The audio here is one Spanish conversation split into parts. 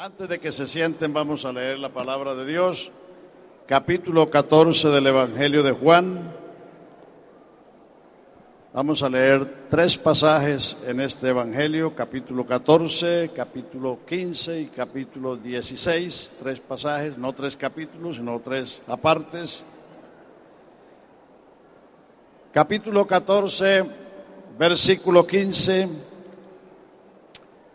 Antes de que se sienten, vamos a leer la palabra de Dios, capítulo 14 del Evangelio de Juan. Vamos a leer 3 pasajes en este Evangelio, capítulo 14, capítulo 15 y capítulo 16. 3 pasajes, no 3 capítulos, sino 3 apartes. Capítulo 14, versículo 15.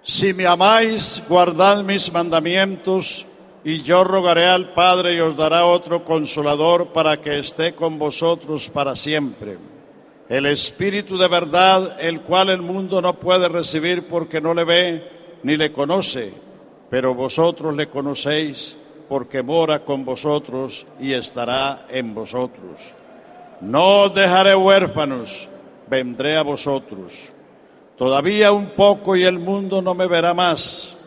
Si me amáis, guardad mis mandamientos, y yo rogaré al Padre y os dará otro Consolador para que esté con vosotros para siempre. El Espíritu de verdad, el cual el mundo no puede recibir porque no le ve ni le conoce, pero vosotros le conocéis porque mora con vosotros y estará en vosotros. No os dejaré huérfanos, vendré a vosotros. Todavía un poco y el mundo no me verá más,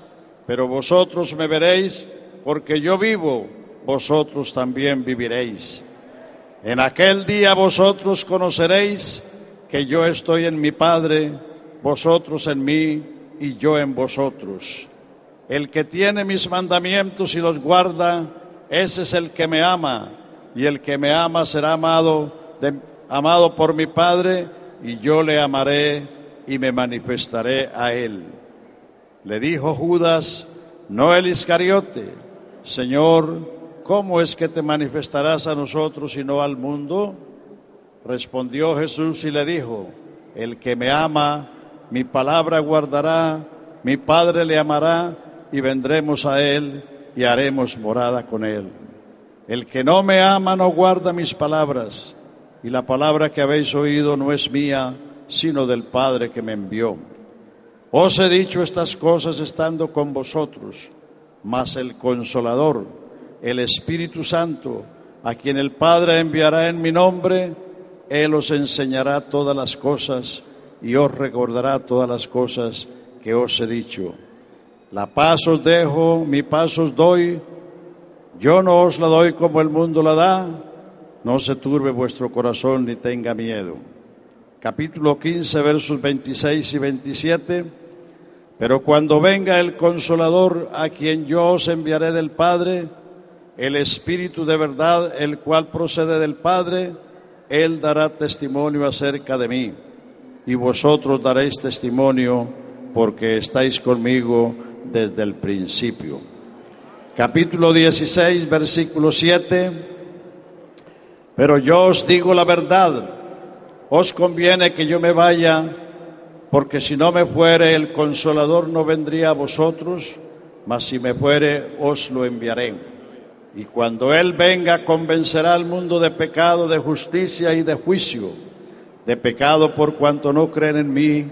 pero vosotros me veréis, porque yo vivo, vosotros también viviréis. En aquel día vosotros conoceréis que yo estoy en mi Padre, vosotros en mí y yo en vosotros. El que tiene mis mandamientos y los guarda, ese es el que me ama, y el que me ama será amado por mi Padre, y yo le amaré y me manifestaré a él. Le dijo Judas, no el Iscariote: Señor, ¿cómo es que te manifestarás a nosotros y no al mundo? Respondió Jesús y le dijo, el que me ama, mi palabra guardará, mi Padre le amará, y vendremos a él y haremos morada con él. El que no me ama no guarda mis palabras, y la palabra que habéis oído no es mía, sino del Padre que me envió. Os he dicho estas cosas estando con vosotros, mas el Consolador, el Espíritu Santo, a quien el Padre enviará en mi nombre, Él os enseñará todas las cosas y os recordará todas las cosas que os he dicho. La paz os dejo, mi paz os doy, yo no os la doy como el mundo la da, no se turbe vuestro corazón ni tenga miedo. Capítulo 15, versos 26 y 27. Pero cuando venga el Consolador, a quien yo os enviaré del Padre, el Espíritu de verdad, el cual procede del Padre, Él dará testimonio acerca de mí, y vosotros daréis testimonio, porque estáis conmigo desde el principio. Capítulo 16, versículo 7. Pero yo os digo la verdad, os conviene que yo me vaya, porque si no me fuere, el Consolador no vendría a vosotros, mas si me fuere, os lo enviaré. Y cuando Él venga, convencerá al mundo de pecado, de justicia y de juicio. De pecado por cuanto no creen en mí,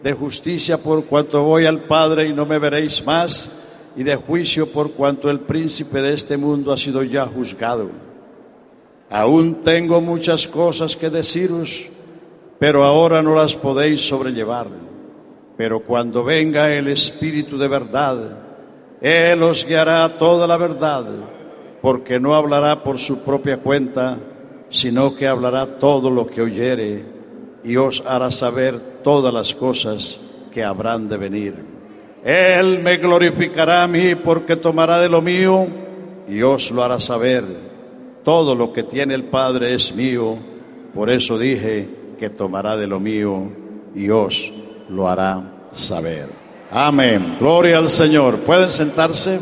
de justicia por cuanto voy al Padre y no me veréis más, y de juicio por cuanto el príncipe de este mundo ha sido ya juzgado. Aún tengo muchas cosas que deciros, pero ahora no las podéis sobrellevar. Pero cuando venga el Espíritu de verdad, Él os guiará a toda la verdad, porque no hablará por su propia cuenta, sino que hablará todo lo que oyere, y os hará saber todas las cosas que habrán de venir. Él me glorificará a mí, porque tomará de lo mío y os lo hará saber. Todo lo que tiene el Padre es mío, por eso dije que tomará de lo mío y os lo hará saber. Amén. Gloria al Señor. ¿Pueden sentarse?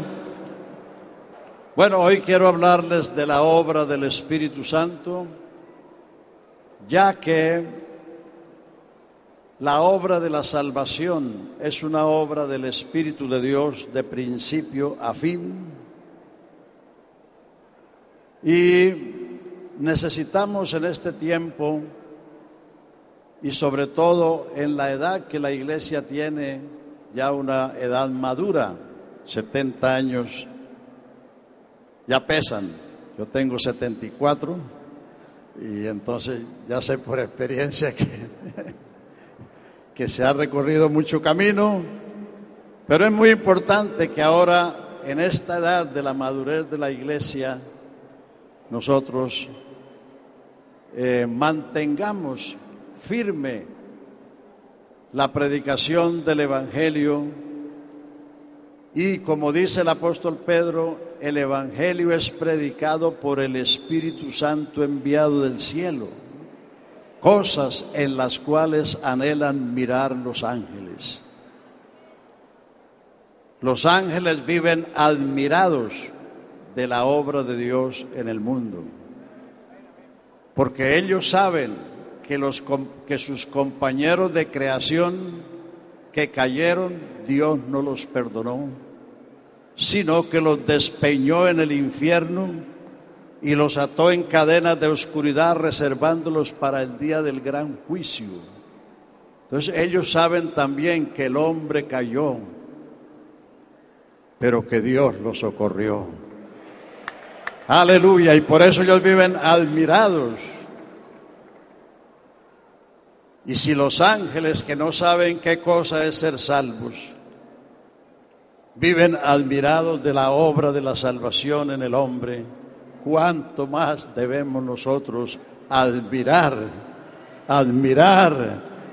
Bueno, hoy quiero hablarles de la obra del Espíritu Santo, ya que la obra de la salvación es una obra del Espíritu de Dios de principio a fin, y necesitamos en este tiempo, y sobre todo en la edad que la iglesia tiene, ya una edad madura, 70 años, ya pesan. Yo tengo 74 y entonces ya sé por experiencia que se ha recorrido mucho camino, pero es muy importante que ahora, en esta edad de la madurez de la iglesia, nosotros mantengamos firme la predicación del Evangelio Y como dice el apóstol Pedro, el Evangelio es predicado por el Espíritu Santo enviado del cielo, cosas en las cuales anhelan mirar los ángeles. Los ángeles viven admirados de la obra de Dios en el mundo, porque ellos saben que sus compañeros de creación que cayeron, Dios no los perdonó, sino que los despeñó en el infierno y los ató en cadenas de oscuridad, reservándolos para el día del gran juicio. Entonces ellos saben también que el hombre cayó, pero que Dios los socorrió. Aleluya, y por eso ellos viven admirados. Y si los ángeles, que no saben qué cosa es ser salvos, viven admirados de la obra de la salvación en el hombre, ¿cuánto más debemos nosotros admirar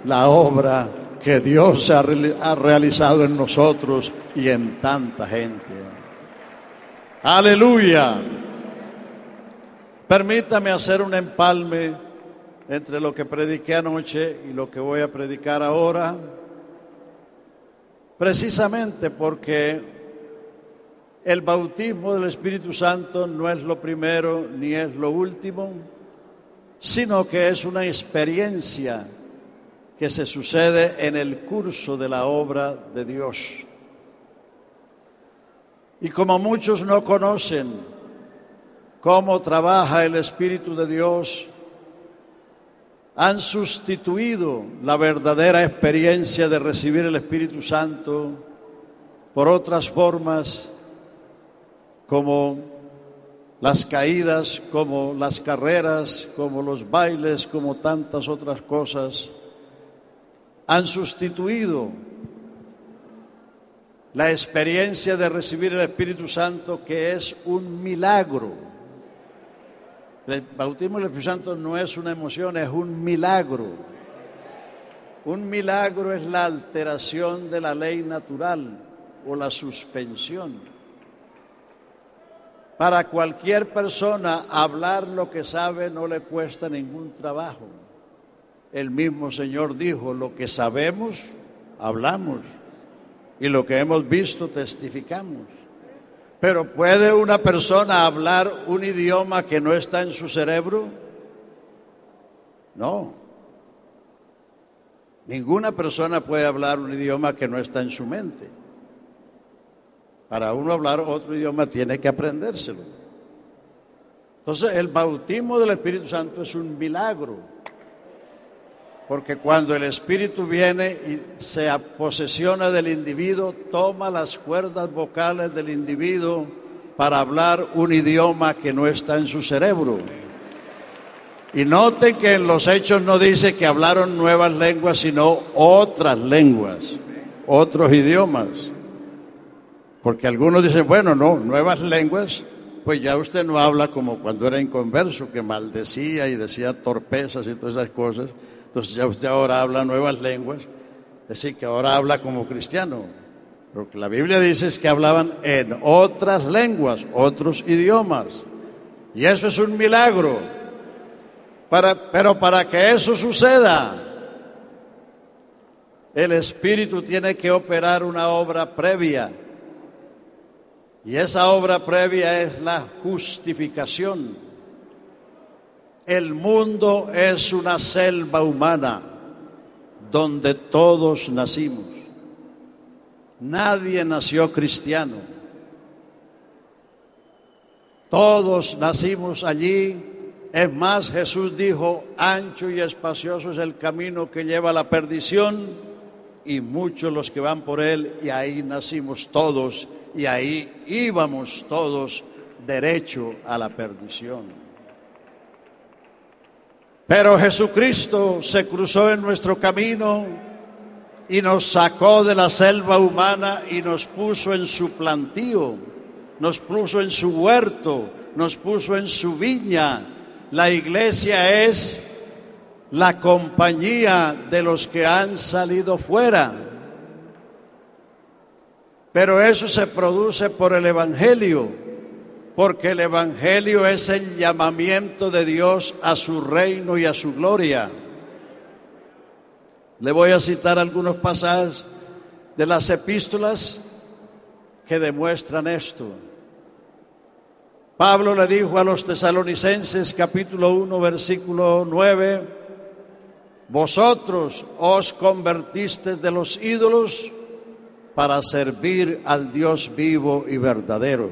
la obra que Dios ha realizado en nosotros y en tanta gente? ¡Aleluya! Permítame hacer un empalme entre lo que prediqué anoche y lo que voy a predicar ahora, precisamente porque el bautismo del Espíritu Santo no es lo primero ni es lo último, sino que es una experiencia que se sucede en el curso de la obra de Dios. Y como muchos no conocen cómo trabaja el Espíritu de Dios, han sustituido la verdadera experiencia de recibir el Espíritu Santo por otras formas, como las caídas, como las carreras, como los bailes, como tantas otras cosas. Han sustituido la experiencia de recibir el Espíritu Santo, que es un milagro. El bautismo del Espíritu Santo no es una emoción, es un milagro. Un milagro es la alteración de la ley natural o la suspensión. Para cualquier persona, hablar lo que sabe no le cuesta ningún trabajo. El mismo Señor dijo: lo que sabemos, hablamos, y lo que hemos visto, testificamos. Pero ¿puede una persona hablar un idioma que no está en su cerebro? No. Ninguna persona puede hablar un idioma que no está en su mente. Para uno hablar otro idioma tiene que aprendérselo. Entonces, el bautismo del Espíritu Santo es un milagro, porque cuando el Espíritu viene y se posesiona del individuo, toma las cuerdas vocales del individuo para hablar un idioma que no está en su cerebro. Y noten que en los Hechos no dice que hablaron nuevas lenguas, sino otras lenguas, otros idiomas. Porque algunos dicen, bueno, no, nuevas lenguas, pues ya usted no habla como cuando era inconverso, que maldecía y decía torpezas y todas esas cosas. Entonces ya usted ahora habla nuevas lenguas, es decir, que ahora habla como cristiano. Lo que la Biblia dice es que hablaban en otras lenguas, otros idiomas. Y eso es un milagro. Pero para que eso suceda, el Espíritu tiene que operar una obra previa. Y esa obra previa es la justificación. El mundo es una selva humana donde todos nacimos. Nadie nació cristiano. Todos nacimos allí. Es más, Jesús dijo: ancho y espacioso es el camino que lleva a la perdición, y muchos los que van por él, y ahí nacimos todos, y ahí íbamos todos derecho a la perdición. Pero Jesucristo se cruzó en nuestro camino y nos sacó de la selva humana y nos puso en su plantío, nos puso en su huerto, nos puso en su viña. La iglesia es la compañía de los que han salido fuera. Pero eso se produce por el Evangelio, porque el Evangelio es el llamamiento de Dios a su reino y a su gloria. Le voy a citar algunos pasajes de las epístolas que demuestran esto. Pablo le dijo a los tesalonicenses, capítulo 1, versículo 9, vosotros os convertisteis de los ídolos para servir al Dios vivo y verdadero.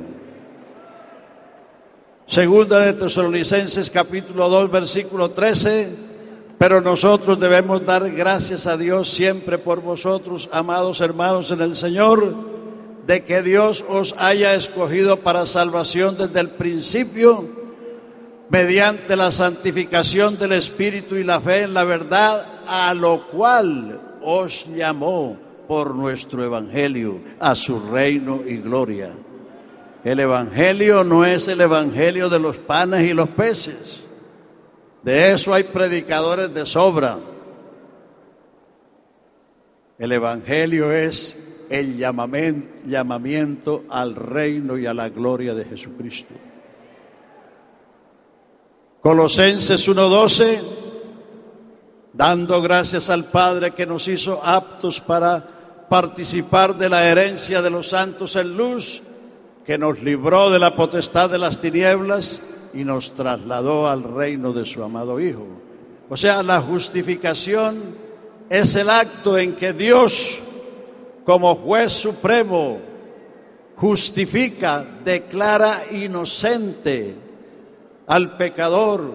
Segunda de Tesalonicenses, capítulo 2, versículo 13, pero nosotros debemos dar gracias a Dios siempre por vosotros, amados hermanos en el Señor, de que Dios os haya escogido para salvación desde el principio, mediante la santificación del Espíritu y la fe en la verdad, a lo cual os llamó por nuestro Evangelio a su reino y gloria. El Evangelio no es el Evangelio de los panes y los peces. De eso hay predicadores de sobra. El Evangelio es el llamamiento al reino y a la gloria de Jesucristo. Colosenses 1:12, dando gracias al Padre que nos hizo aptos para participar de la herencia de los santos en luz, que nos libró de la potestad de las tinieblas y nos trasladó al reino de su amado Hijo. O sea, la justificación es el acto en que Dios, como juez supremo, justifica, declara inocente al pecador,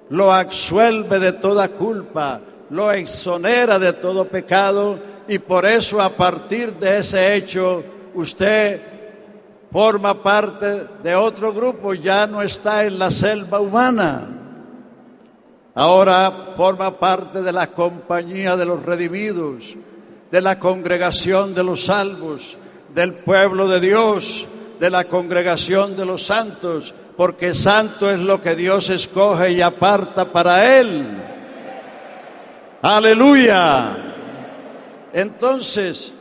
lo absuelve de toda culpa, lo exonera de todo pecado, y por eso a partir de ese hecho usted forma parte de otro grupo, ya no está en la selva humana. Ahora forma parte de la compañía de los redimidos, de la congregación de los salvos, del pueblo de Dios, de la congregación de los santos, porque santo es lo que Dios escoge y aparta para Él. ¡Aleluya! Entonces,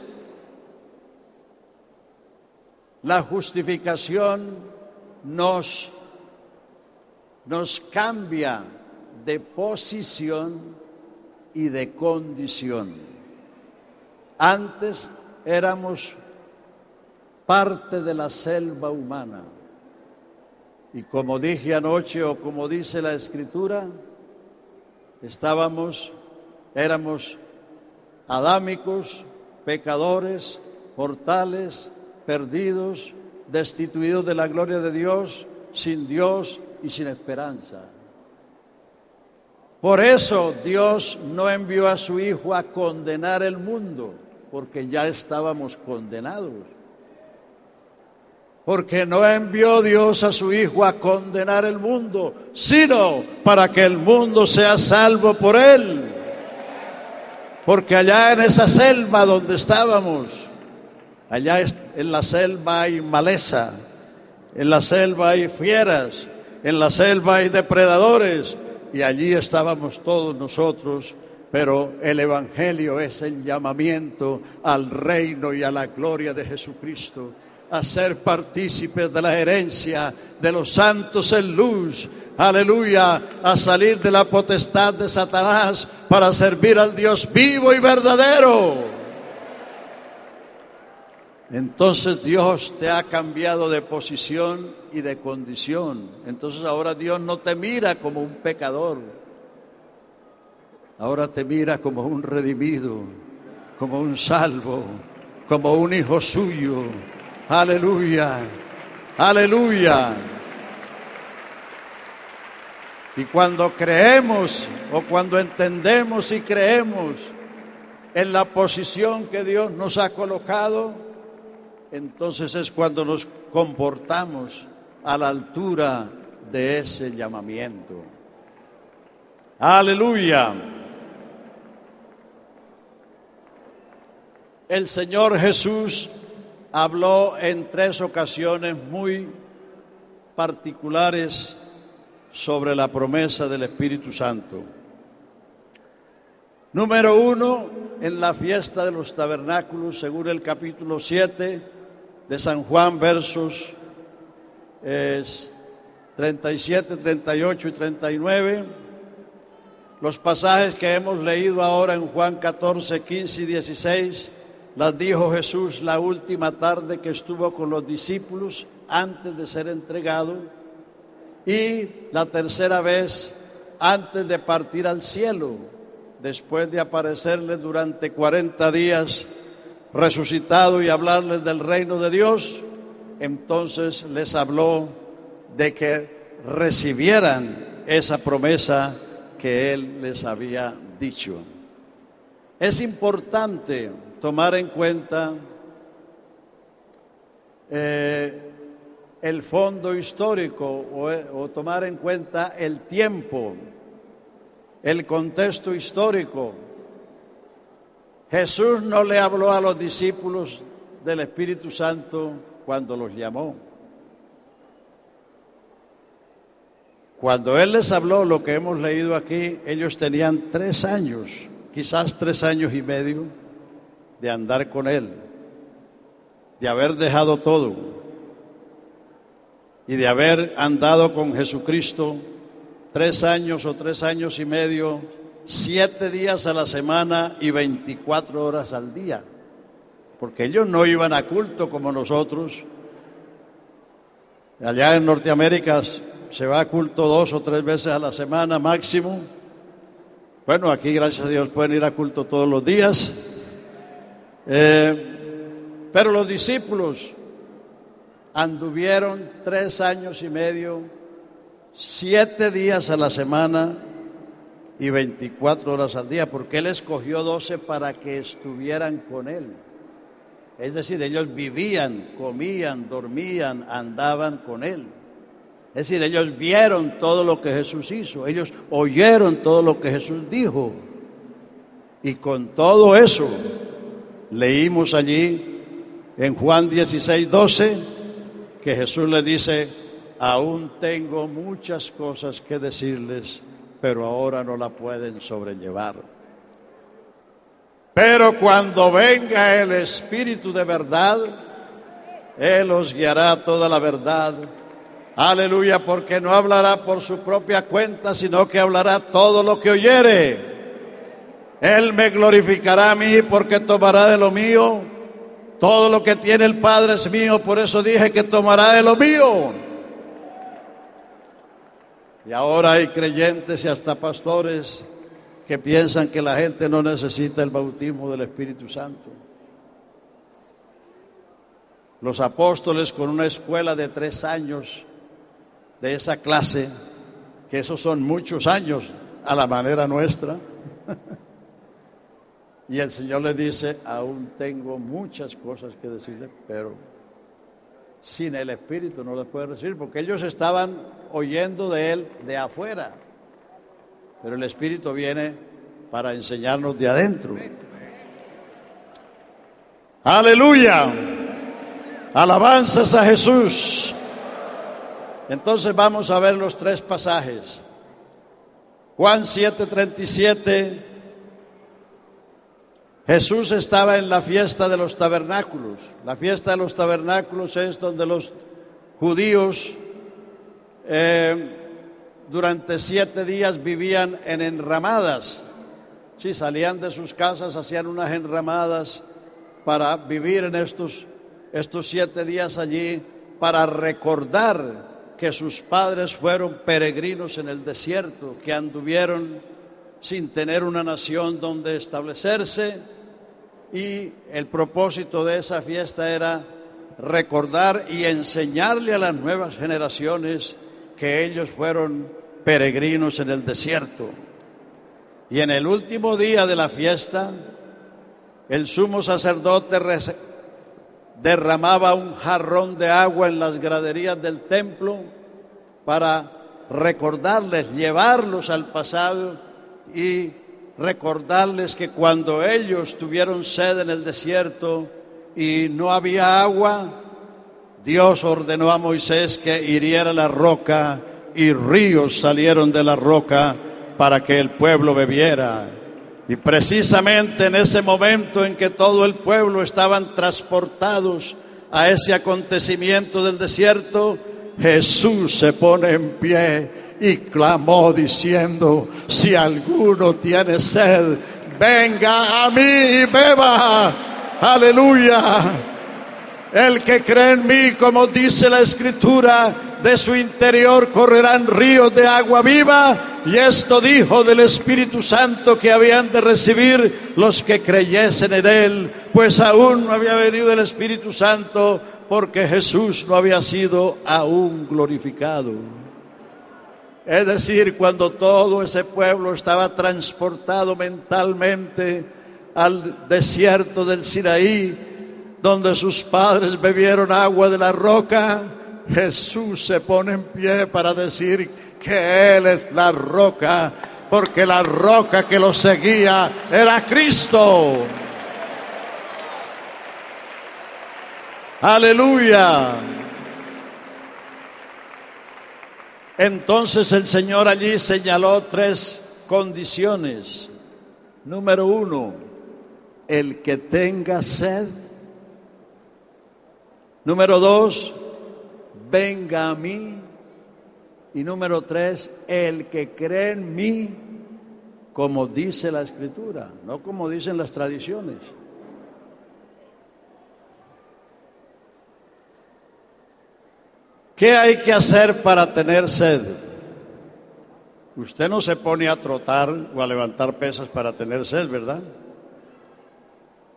la justificación nos cambia de posición y de condición. Antes éramos parte de la selva humana. Y como dije anoche, o como dice la Escritura, éramos adámicos, pecadores, mortales, perdidos, destituidos de la gloria de Dios, sin Dios y sin esperanza. Por eso Dios no envió a su Hijo a condenar el mundo, porque ya estábamos condenados. Porque no envió Dios a su Hijo a condenar el mundo, sino para que el mundo sea salvo por Él. Porque allá en esa selva donde estábamos, allá en la selva hay maleza, en la selva hay fieras, en la selva hay depredadores, y allí estábamos todos nosotros, pero el Evangelio es el llamamiento al reino y a la gloria de Jesucristo, a ser partícipes de la herencia de los santos en luz, aleluya, a salir de la potestad de Satanás para servir al Dios vivo y verdadero. Entonces Dios te ha cambiado de posición y de condición. Entonces ahora Dios no te mira como un pecador. Ahora te mira como un redimido, como un salvo, como un hijo suyo. Aleluya, aleluya. Y cuando creemos o cuando entendemos y creemos en la posición que Dios nos ha colocado, entonces es cuando nos comportamos a la altura de ese llamamiento. Aleluya. El Señor Jesús habló en 3 ocasiones muy particulares sobre la promesa del Espíritu Santo. Número 1, en la fiesta de los tabernáculos, según el capítulo 7 de San Juan, versos 37, 38 y 39. Los pasajes que hemos leído ahora en Juan 14, 15 y 16, las dijo Jesús la última tarde que estuvo con los discípulos antes de ser entregado, y la tercera vez antes de partir al cielo, después de aparecerles durante 40 días resucitado y hablarles del reino de Dios. Entonces les habló de que recibieran esa promesa que Él les había dicho. Es importante tomar en cuenta el fondo histórico o tomar en cuenta el tiempo, el contexto histórico. Jesús no le habló a los discípulos del Espíritu Santo cuando los llamó. Cuando Él les habló, lo que hemos leído aquí, ellos tenían 3 años, quizás 3 años y medio de andar con Él, de haber dejado todo y de haber andado con Jesucristo 3 años o 3 años y medio, 7 días a la semana y 24 horas al día, porque ellos no iban a culto como nosotros. Allá en Norteamérica se va a culto 2 o 3 veces a la semana máximo. Bueno, aquí gracias a Dios pueden ir a culto todos los días. Pero los discípulos anduvieron 3 años y medio, 7 días a la semana y 24 horas al día, porque Él escogió 12 para que estuvieran con Él. Es decir, ellos vivían, comían, dormían, andaban con Él. Es decir, ellos vieron todo lo que Jesús hizo, ellos oyeron todo lo que Jesús dijo. Y con todo eso, leímos allí en Juan 16, 12, que Jesús le dice: aún tengo muchas cosas que decirles, pero ahora no la pueden sobrellevar. Pero cuando venga el Espíritu de verdad, Él os guiará a toda la verdad. Aleluya, porque no hablará por su propia cuenta, sino que hablará todo lo que oyere. Él me glorificará a mí, porque tomará de lo mío. Todo lo que tiene el Padre es mío, por eso dije que tomará de lo mío. Y ahora hay creyentes y hasta pastores que piensan que la gente no necesita el bautismo del Espíritu Santo. Los apóstoles, con una escuela de 3 años de esa clase, que esos son muchos años a la manera nuestra, y el Señor les dice: aún tengo muchas cosas que decirles, pero sin el Espíritu no les puede recibir, porque ellos estaban oyendo de Él de afuera, pero el Espíritu viene para enseñarnos de adentro. ¡Aleluya! Alabanzas a Jesús. Entonces vamos a ver los 3 pasajes. Juan 7:37. Jesús estaba en la fiesta de los tabernáculos. La fiesta de los tabernáculos es donde los judíos durante 7 días vivían en enramadas. Sí, salían de sus casas, hacían unas enramadas para vivir en estos 7 días allí, para recordar que sus padres fueron peregrinos en el desierto, que anduvieron sin tener una nación donde establecerse, y el propósito de esa fiesta era recordar y enseñarle a las nuevas generaciones que ellos fueron peregrinos en el desierto. Y en el último día de la fiesta, el sumo sacerdote derramaba un jarrón de agua en las graderías del templo para recordarles, llevarlos al pasado y recordarles que cuando ellos tuvieron sed en el desierto y no había agua, Dios ordenó a Moisés que hiriera la roca y ríos salieron de la roca para que el pueblo bebiera. Y precisamente en ese momento en que todo el pueblo estaban transportados a ese acontecimiento del desierto, Jesús se pone en pie y clamó diciendo: si alguno tiene sed, venga a mí y beba. Aleluya. El que cree en mí, como dice la Escritura, de su interior correrán ríos de agua viva. Y esto dijo del Espíritu Santo que habían de recibir los que creyesen en él, pues aún no había venido el Espíritu Santo, porque Jesús no había sido aún glorificado. Es decir, cuando todo ese pueblo estaba transportado mentalmente al desierto del Sinaí, donde sus padres bebieron agua de la roca, Jesús se pone en pie para decir que Él es la roca, porque la roca que lo seguía era Cristo. Aleluya. Entonces el Señor allí señaló 3 condiciones. Número 1, el que tenga sed. Número 2, venga a mí. Y número 3, el que cree en mí, como dice la Escritura, no como dicen las tradiciones. ¿Qué hay que hacer para tener sed? Usted no se pone a trotar o a levantar pesas para tener sed, ¿verdad?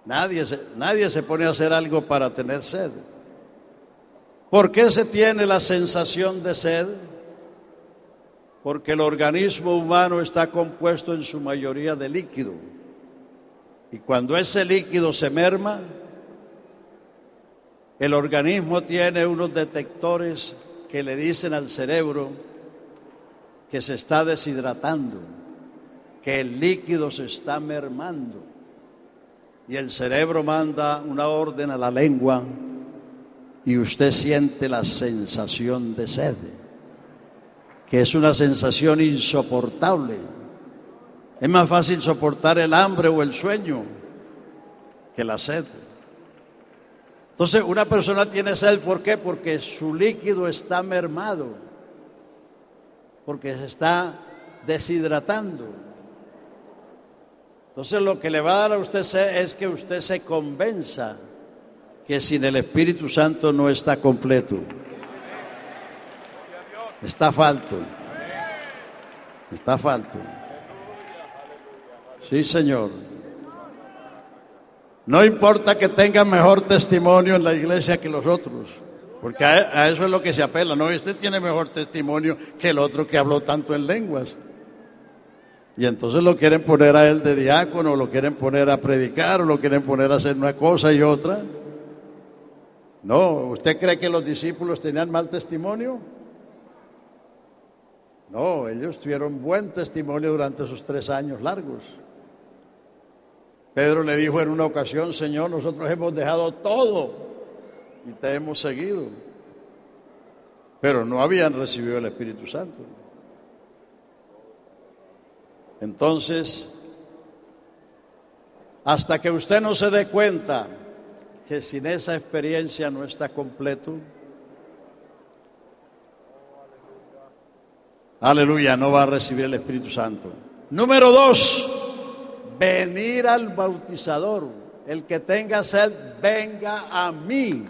Nadie se pone a hacer algo para tener sed. ¿Por qué se tiene la sensación de sed? Porque el organismo humano está compuesto en su mayoría de líquido. Y cuando ese líquido se merma, el organismo tiene unos detectores que le dicen al cerebro que se está deshidratando, que el líquido se está mermando. Y el cerebro manda una orden a la lengua y usted siente la sensación de sed, que es una sensación insoportable. Es más fácil soportar el hambre o el sueño que la sed. Entonces, una persona tiene sed, ¿por qué? Porque su líquido está mermado, porque se está deshidratando. Entonces, lo que le va a dar a usted sed es que usted se convenza que sin el Espíritu Santo no está completo. Está falto. Está falto. Sí, Señor. No importa que tengan mejor testimonio en la iglesia que los otros, porque a eso es lo que se apela. No, este tiene mejor testimonio que el otro que habló tanto en lenguas. Y entonces lo quieren poner a él de diácono, lo quieren poner a predicar, o lo quieren poner a hacer una cosa y otra. No, ¿usted cree que los discípulos tenían mal testimonio? No, ellos tuvieron buen testimonio durante esos 3 años largos. Pedro le dijo en una ocasión: Señor, nosotros hemos dejado todo y te hemos seguido. Pero no habían recibido el Espíritu Santo. Entonces, hasta que usted no se dé cuenta que sin esa experiencia no está completo, aleluya, no va a recibir el Espíritu Santo. Número 2, venir al bautizador. El que tenga sed, venga a mí.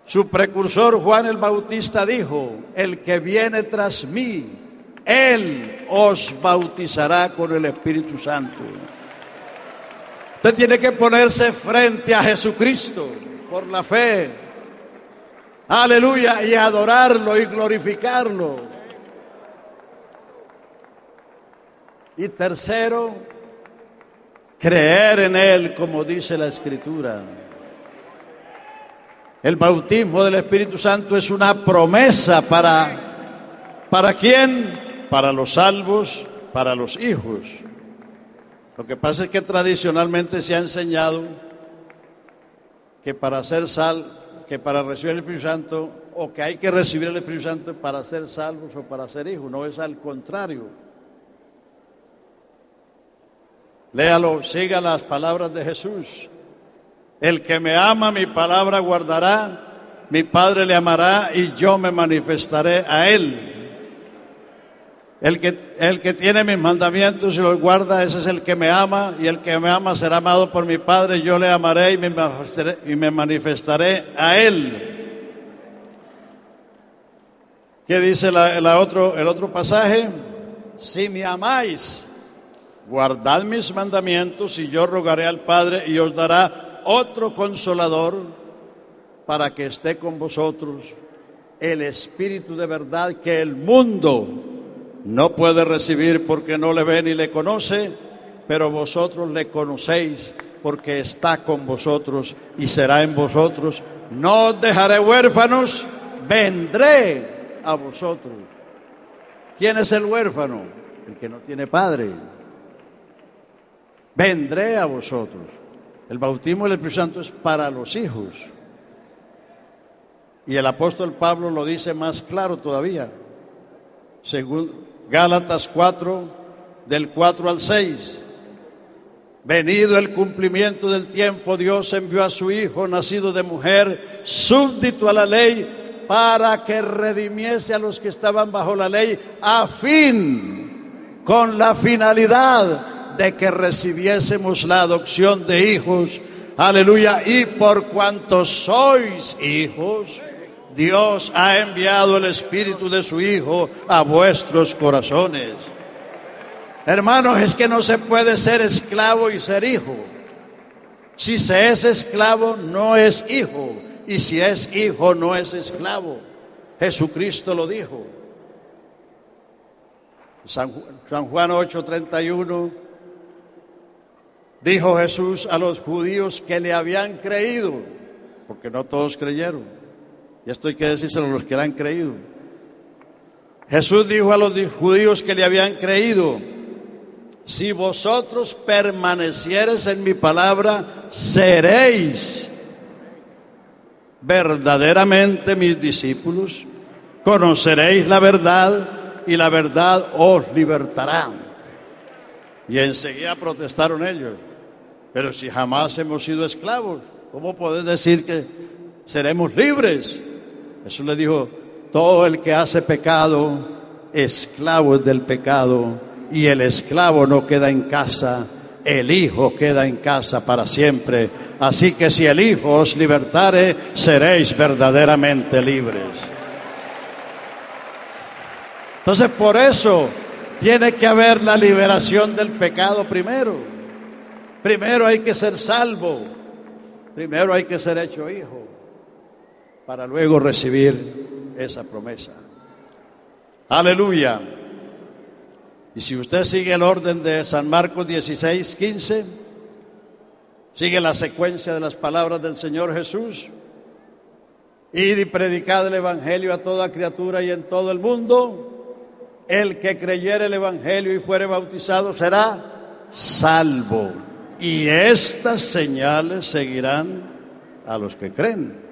Su precursor Juan el Bautista dijo: el que viene tras mí, él os bautizará con el Espíritu Santo. Usted tiene que ponerse frente a Jesucristo por la fe, aleluya, y adorarlo y glorificarlo. Y tercero, creer en Él, como dice la Escritura. El bautismo del Espíritu Santo es una promesa ¿para quién? Para los salvos, para los hijos. Lo que pasa es que tradicionalmente se ha enseñado que para recibir el Espíritu Santo, o que hay que recibir el Espíritu Santo para ser salvos o para ser hijos. No, es al contrario. Léalo, siga las palabras de Jesús. El que me ama, mi palabra guardará, mi Padre le amará y yo me manifestaré a él. El que tiene mis mandamientos y los guarda, ese es el que me ama, y el que me ama será amado por mi Padre, yo le amaré y me manifestaré a él. ¿Qué dice el otro pasaje? Si me amáis, guardad mis mandamientos y yo rogaré al Padre y os dará otro consolador para que esté con vosotros, el Espíritu de verdad que el mundo no puede recibir porque no le ve ni le conoce, pero vosotros le conocéis porque está con vosotros y será en vosotros. No os dejaré huérfanos, vendré a vosotros. ¿Quién es el huérfano? El que no tiene padre. Vendré a vosotros. El bautismo del Espíritu Santo es para los hijos. Y el apóstol Pablo lo dice más claro todavía. Según Gálatas 4, del 4 al 6. Venido el cumplimiento del tiempo, Dios envió a su Hijo, nacido de mujer, súbdito a la ley, para que redimiese a los que estaban bajo la ley, con la finalidad de que recibiésemos la adopción de hijos. Aleluya. Y por cuanto sois hijos, Dios ha enviado el Espíritu de su Hijo a vuestros corazones. Hermanos, es que no se puede ser esclavo y ser hijo. Si se es esclavo, no es hijo. Y si es hijo, no es esclavo. Jesucristo lo dijo. San Juan 8:31, dijo Jesús a los judíos que le habían creído, porque no todos creyeron. Y esto hay que decírselo a los que le han creído. Jesús dijo a los judíos que le habían creído: si vosotros permaneciereis en mi palabra, seréis verdaderamente mis discípulos, conoceréis la verdad y la verdad os libertará. Y enseguida protestaron ellos: pero si jamás hemos sido esclavos, ¿cómo podés decir que seremos libres? Jesús le dijo: todo el que hace pecado, esclavo es del pecado, y el esclavo no queda en casa, el Hijo queda en casa para siempre. Así que si el Hijo os libertare, seréis verdaderamente libres. Entonces, por eso tiene que haber la liberación del pecado primero. Primero hay que ser salvo, primero hay que ser hecho hijo, para luego recibir esa promesa. Aleluya. Y si usted sigue el orden de San Marcos 16:15, sigue la secuencia de las palabras del Señor Jesús: id y predicad el Evangelio a toda criatura y en todo el mundo. El que creyere el Evangelio y fuere bautizado será salvo. Y estas señales seguirán a los que creen.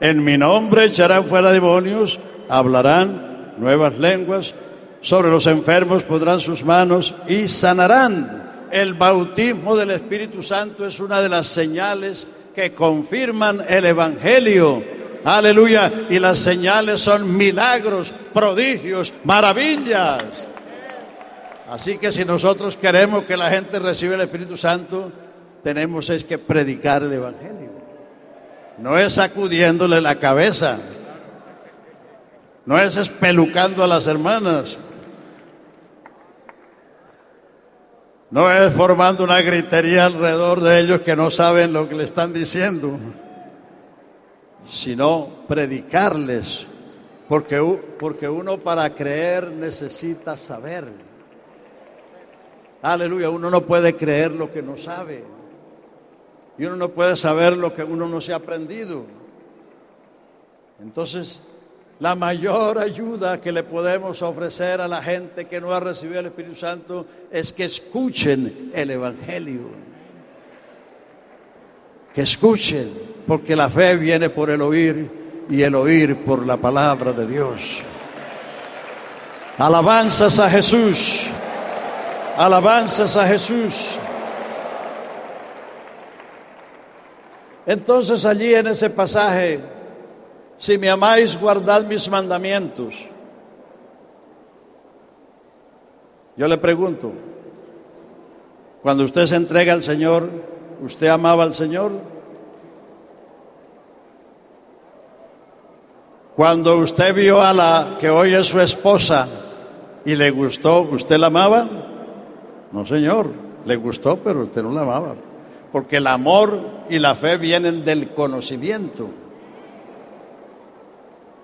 En mi nombre echarán fuera demonios, hablarán nuevas lenguas, sobre los enfermos pondrán sus manos y sanarán. El bautismo del Espíritu Santo es una de las señales que confirman el Evangelio. Aleluya. Y las señales son milagros, prodigios, maravillas. Así que si nosotros queremos que la gente reciba el Espíritu Santo, tenemos es que predicar el Evangelio. No es sacudiéndole la cabeza, no es espelucando a las hermanas, no es formando una gritería alrededor de ellos que no saben lo que le están diciendo, sino predicarles, porque uno para creer necesita saber. Aleluya. Uno no puede creer lo que no sabe, y uno no puede saber lo que uno no se ha aprendido. Entonces, la mayor ayuda que le podemos ofrecer a la gente que no ha recibido el Espíritu Santo es que escuchen el Evangelio. Que escuchen, porque la fe viene por el oír y el oír por la palabra de Dios. Alabanzas a Jesús. Alabanzas a Jesús. Entonces allí en ese pasaje, si me amáis, guardad mis mandamientos. Yo le pregunto, cuando usted se entrega al Señor, ¿usted amaba al Señor? Cuando usted vio a la que hoy es su esposa y le gustó, ¿usted la amaba? No, señor, le gustó, pero usted no la amaba. Porque el amor y la fe vienen del conocimiento.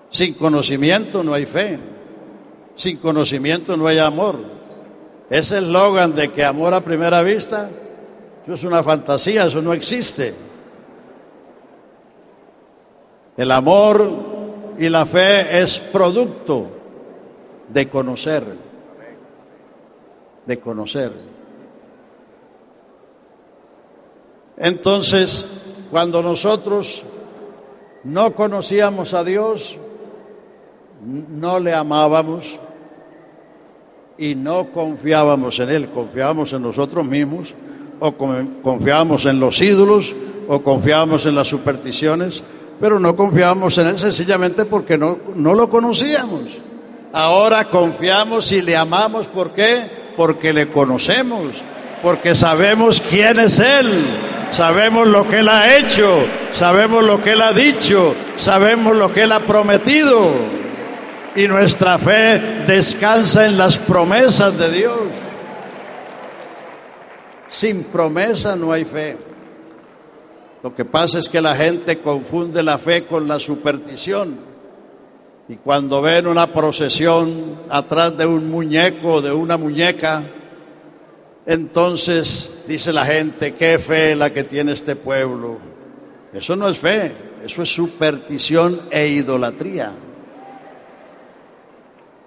Sin conocimiento no hay fe. Sin conocimiento no hay amor. Ese eslogan de que amor a primera vista, eso es una fantasía, eso no existe. El amor y la fe es producto de conocer. De conocer. Entonces, cuando nosotros no conocíamos a Dios, no le amábamos y no confiábamos en Él, confiábamos en nosotros mismos, o confiábamos en los ídolos, o confiábamos en las supersticiones, pero no confiábamos en Él sencillamente porque no lo conocíamos. Ahora confiamos y le amamos, ¿por qué? Porque le conocemos, porque sabemos quién es Él. Sabemos lo que Él ha hecho, sabemos lo que Él ha dicho, sabemos lo que Él ha prometido. Y nuestra fe descansa en las promesas de Dios. Sin promesa no hay fe. Lo que pasa es que la gente confunde la fe con la superstición. Y cuando ven una procesión atrás de un muñeco o de una muñeca, entonces dice la gente, qué fe la que tiene este pueblo. Eso no es fe, eso es superstición e idolatría.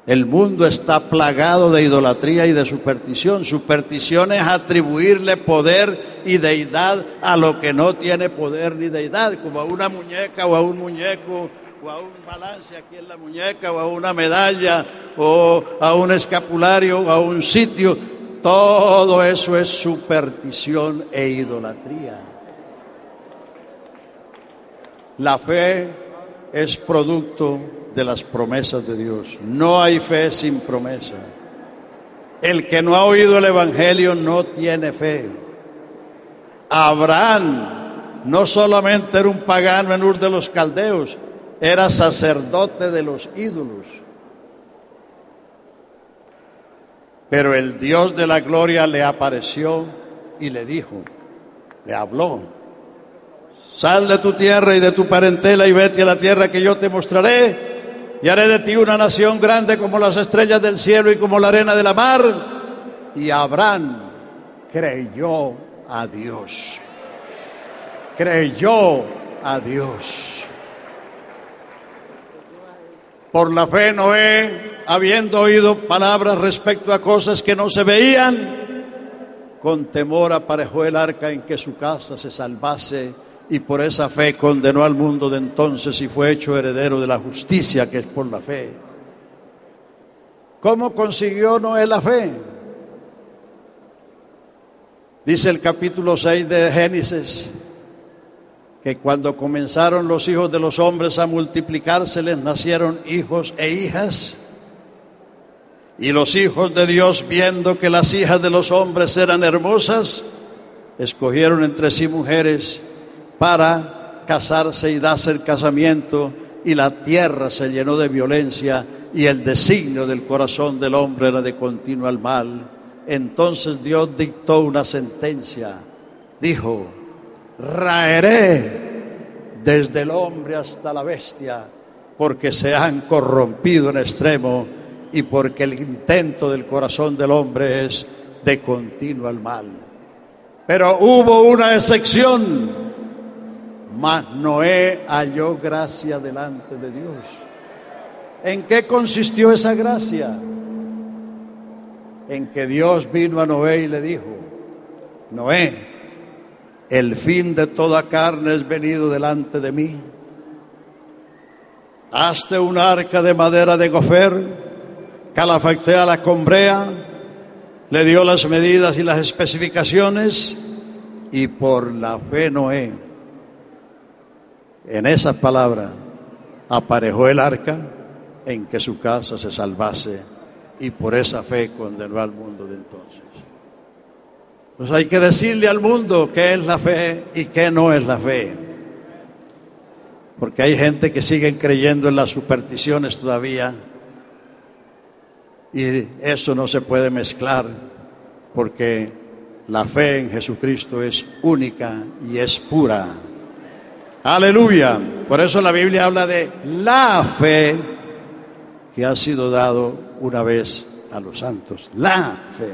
El mundo está plagado de idolatría y de superstición. Superstición es atribuirle poder y deidad a lo que no tiene poder ni deidad, como a una muñeca o a un muñeco, o a un balance aquí en la muñeca, o a una medalla, o a un escapulario, o a un sitio. Todo eso es superstición e idolatría. La fe es producto de las promesas de Dios. No hay fe sin promesa. El que no ha oído el Evangelio no tiene fe. Abraham no solamente era un pagano en Ur de los Caldeos, era sacerdote de los ídolos. Pero el Dios de la gloria le apareció y le dijo, le habló: sal de tu tierra y de tu parentela y vete a la tierra que yo te mostraré, y haré de ti una nación grande como las estrellas del cielo y como la arena de la mar. Y Abraham creyó a Dios. Creyó a Dios. Por la fe Noé, habiendo oído palabras respecto a cosas que no se veían, con temor aparejó el arca en que su casa se salvase, y por esa fe condenó al mundo de entonces y fue hecho heredero de la justicia que es por la fe. ¿Cómo consiguió Noé la fe? Dice el capítulo 6 de Génesis que cuando comenzaron los hijos de los hombres a multiplicarse, les nacieron hijos e hijas. Y los hijos de Dios, viendo que las hijas de los hombres eran hermosas, escogieron entre sí mujeres para casarse y darse el casamiento, y la tierra se llenó de violencia, y el designio del corazón del hombre era de continuo el mal. Entonces Dios dictó una sentencia. Dijo: raeré desde el hombre hasta la bestia, porque se han corrompido en extremo, y porque el intento del corazón del hombre es de continuo el mal. Pero hubo una excepción: mas Noé halló gracia delante de Dios. ¿En qué consistió esa gracia? En que Dios vino a Noé y le dijo: Noé, el fin de toda carne es venido delante de mí. Hazte un arca de madera de gofer, calafactéala con brea. Le dio las medidas y las especificaciones, y por la fe Noé en esa palabra aparejó el arca en que su casa se salvase, y por esa fe condenó al mundo de entonces. Pues hay que decirle al mundo qué es la fe y qué no es la fe, porque hay gente que sigue creyendo en las supersticiones todavía, y eso no se puede mezclar, porque la fe en Jesucristo es única y es pura. Aleluya. Por eso la Biblia habla de la fe que ha sido dado una vez a los santos. La fe.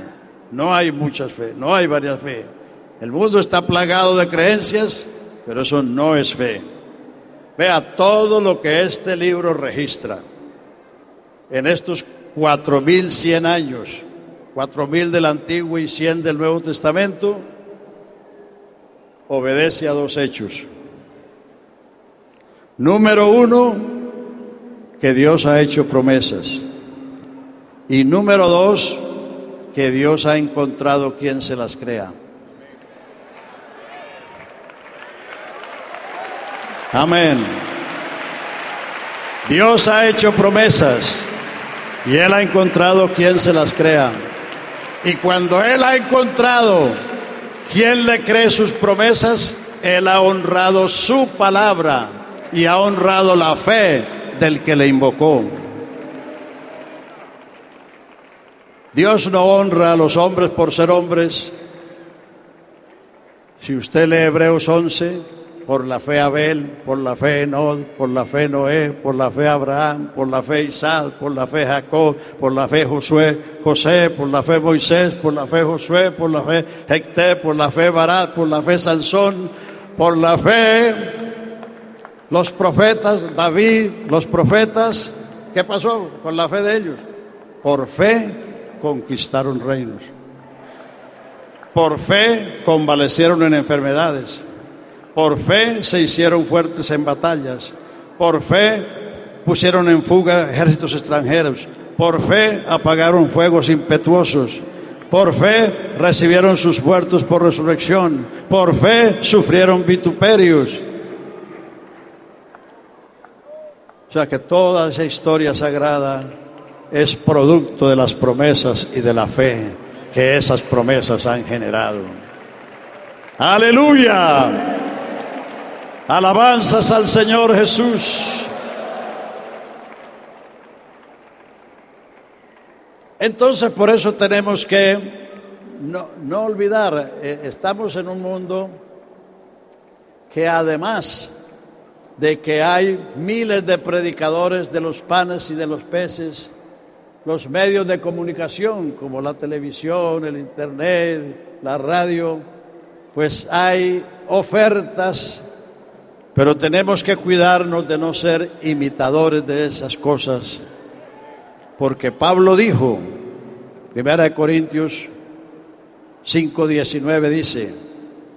No hay muchas fe, no hay varias fe. El mundo está plagado de creencias, pero eso no es fe. Vea todo lo que este libro registra en estos 4100 años, 4000 del Antiguo y 100 del Nuevo Testamento, obedece a dos hechos. Número uno, que Dios ha hecho promesas. Y número dos, que Dios ha encontrado quien se las crea. Amén. Dios ha hecho promesas y Él ha encontrado quien se las crea. Y cuando Él ha encontrado quien le cree sus promesas, Él ha honrado su palabra y ha honrado la fe del que le invocó. Dios no honra a los hombres por ser hombres. Si usted lee Hebreos 11, por la fe Abel, por la fe Enoc, por la fe Noé, por la fe Abraham, por la fe Isaac, por la fe Jacob, por la fe José, por la fe Moisés, por la fe Josué, por la fe Jefté, por la fe Barak, por la fe Sansón, por la fe los profetas, David, los profetas. ¿Qué pasó con la fe de ellos? Por fe conquistaron reinos. Por fe convalecieron en enfermedades. Por fe se hicieron fuertes en batallas. Por fe pusieron en fuga ejércitos extranjeros. Por fe apagaron fuegos impetuosos. Por fe recibieron sus muertos por resurrección. Por fe sufrieron vituperios. O sea que toda esa historia sagrada es producto de las promesas y de la fe que esas promesas han generado. ¡Aleluya! Alabanzas al Señor Jesús. Entonces, por eso tenemos que no olvidar, estamos en un mundo que además de que hay miles de predicadores de los panes y de los peces, los medios de comunicación como la televisión, el internet, la radio, pues hay ofertas, pero tenemos que cuidarnos de no ser imitadores de esas cosas, porque Pablo dijo, 1 Corintios 5:19 dice,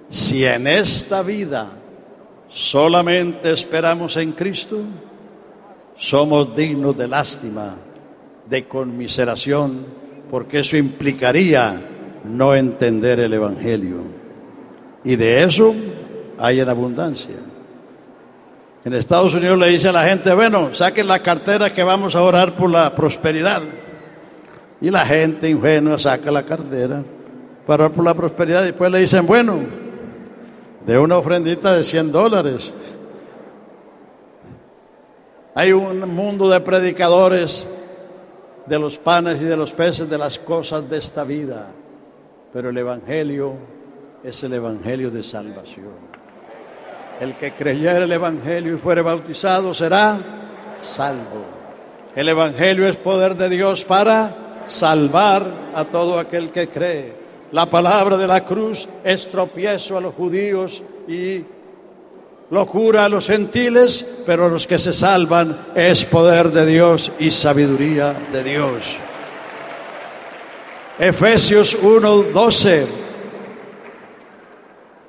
si en esta vida solamente esperamos en Cristo, somos dignos de lástima, de conmiseración, porque eso implicaría no entender el Evangelio. Y de eso hay en abundancia. En Estados Unidos le dice a la gente, bueno, saquen la cartera que vamos a orar por la prosperidad. Y la gente ingenua saca la cartera para orar por la prosperidad. Y después le dicen, bueno, de una ofrendita de $100. Hay un mundo de predicadores de los panes y de los peces, de las cosas de esta vida. Pero el Evangelio es el Evangelio de salvación. El que creyere el Evangelio y fuere bautizado será salvo. El Evangelio es poder de Dios para salvar a todo aquel que cree. La palabra de la cruz es tropiezo a los judíos y locura a los gentiles, pero los que se salvan es poder de Dios y sabiduría de Dios. Efesios 1:12.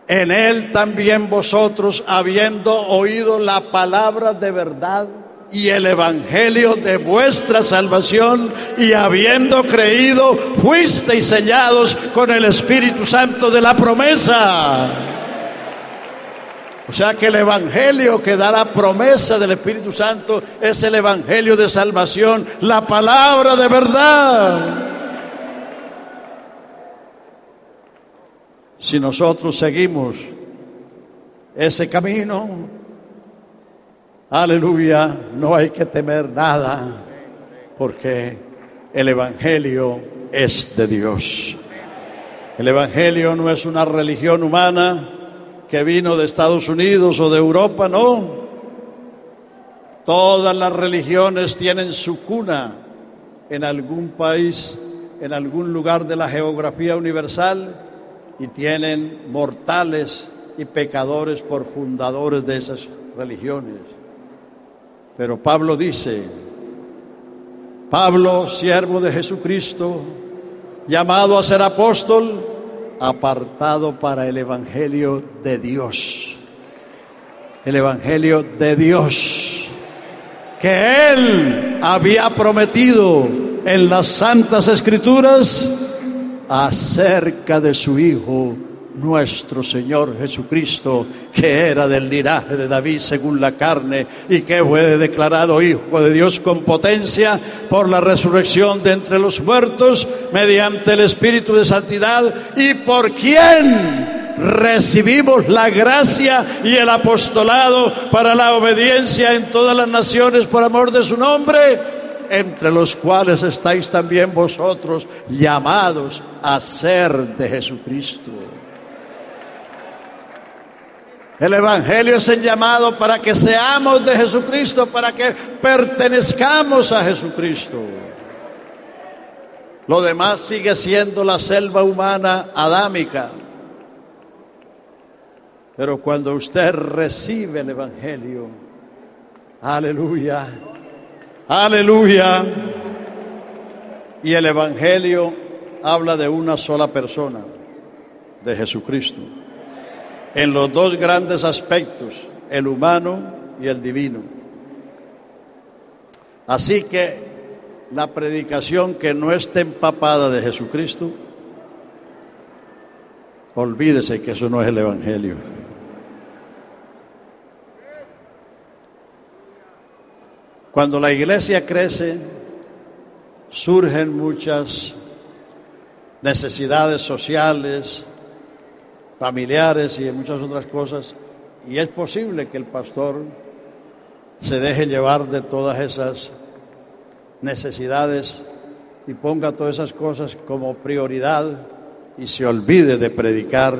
En él también vosotros, habiendo oído la palabra de verdad y el evangelio de vuestra salvación, y habiendo creído, fuisteis sellados con el Espíritu Santo de la promesa. O sea que el evangelio que da la promesa del Espíritu Santo es el evangelio de salvación, la palabra de verdad. Si nosotros seguimos ese camino, aleluya, no hay que temer nada, porque el evangelio es de Dios. El evangelio no es una religión humana que vino de Estados Unidos o de Europa, no. Todas las religiones tienen su cuna en algún país, en algún lugar de la geografía universal, y tienen mortales y pecadores por fundadores de esas religiones. Pero Pablo dice, Pablo, siervo de Jesucristo, llamado a ser apóstol, apartado para el evangelio de Dios. El evangelio de Dios, que Él había prometido en las Santas Escrituras acerca de su Hijo, nuestro Señor Jesucristo, que era del linaje de David según la carne y que fue declarado Hijo de Dios con potencia por la resurrección de entre los muertos mediante el Espíritu de santidad, y por quien recibimos la gracia y el apostolado para la obediencia en todas las naciones por amor de su nombre, entre los cuales estáis también vosotros, llamados a ser de Jesucristo. El evangelio es el llamado para que seamos de Jesucristo, para que pertenezcamos a Jesucristo. Lo demás sigue siendo la selva humana adámica. Pero cuando usted recibe el evangelio, aleluya, aleluya, y el evangelio habla de una sola persona, de Jesucristo, en los dos grandes aspectos, el humano y el divino. Así que la predicación que no esté empapada de Jesucristo, olvídese que eso no es el evangelio. Cuando la iglesia crece, surgen muchas necesidades sociales, familiares y muchas otras cosas, y es posible que el pastor se deje llevar de todas esas necesidades y ponga todas esas cosas como prioridad y se olvide de predicar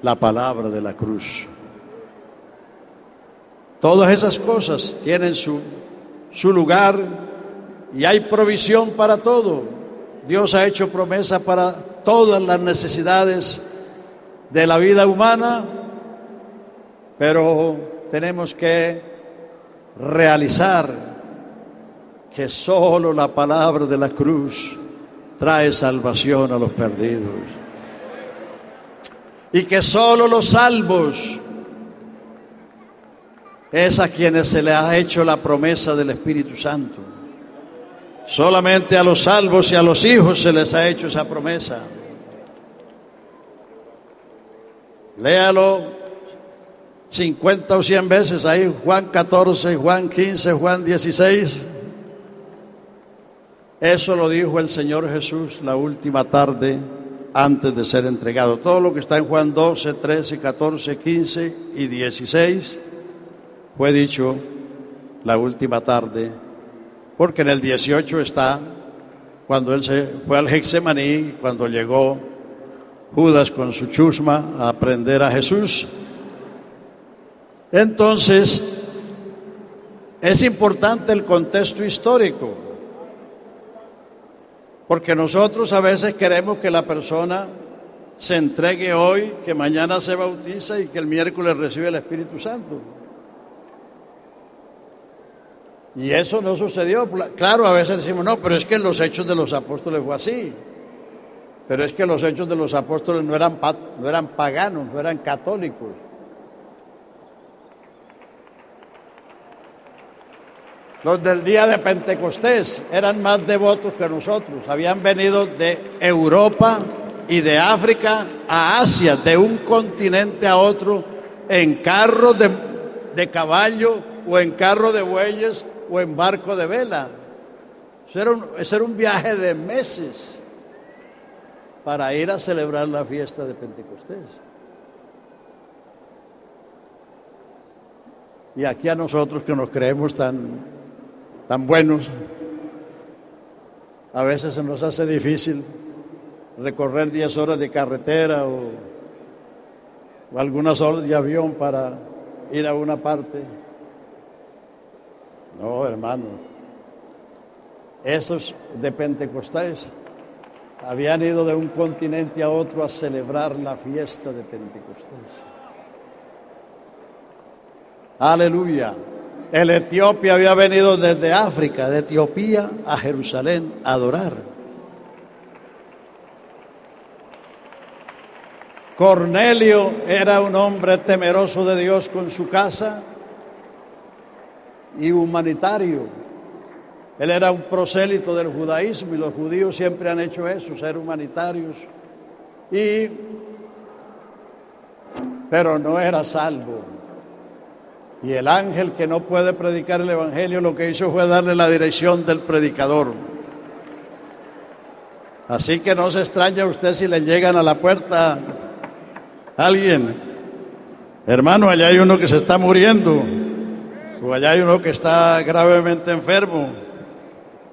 la palabra de la cruz. Todas esas cosas tienen su lugar y hay provisión para todo. Dios ha hecho promesa para todas las necesidades de la vida humana, pero tenemos que realizar que solo la palabra de la cruz trae salvación a los perdidos y que solo los salvos es a quienes se les ha hecho la promesa del Espíritu Santo. Solamente a los salvos y a los hijos se les ha hecho esa promesa. Léalo 50 o 100 veces ahí, Juan 14, Juan 15, Juan 16. Eso lo dijo el Señor Jesús la última tarde antes de ser entregado. Todo lo que está en Juan 12, 13, 14, 15 y 16 fue dicho la última tarde, porque en el 18 está cuando él se fue al Getsemaní, cuando llegó Judas con su chusma a prender a Jesús. Entonces, es importante el contexto histórico, porque nosotros a veces queremos que la persona se entregue hoy, que mañana se bautiza y que el miércoles recibe el Espíritu Santo. Y eso no sucedió. Claro, a veces decimos, no, pero es que en los Hechos de los Apóstoles fue así. Pero es que los Hechos de los Apóstoles no eran paganos, no eran católicos. Los del día de Pentecostés eran más devotos que nosotros. Habían venido de Europa y de África a Asia, de un continente a otro, en carro de caballo, o en carro de bueyes, o en barco de vela. Eso era un viaje de meses para ir a celebrar la fiesta de Pentecostés. Y aquí a nosotros que nos creemos tan buenos, a veces se nos hace difícil recorrer 10 horas de carretera o algunas horas de avión para ir a una parte. No, hermano, esos de Pentecostés habían ido de un continente a otro a celebrar la fiesta de Pentecostés. Aleluya. El etíope había venido desde África, de Etiopía a Jerusalén a adorar. Cornelio era un hombre temeroso de Dios con su casa y humanitario. Él era un prosélito del judaísmo y los judíos siempre han hecho eso, ser humanitarios. Pero no era salvo. Y el ángel que no puede predicar el evangelio lo que hizo fue darle la dirección del predicador. Así que no se extraña usted si le llegan a la puerta alguien. Hermano, allá hay uno que se está muriendo, o allá hay uno que está gravemente enfermo,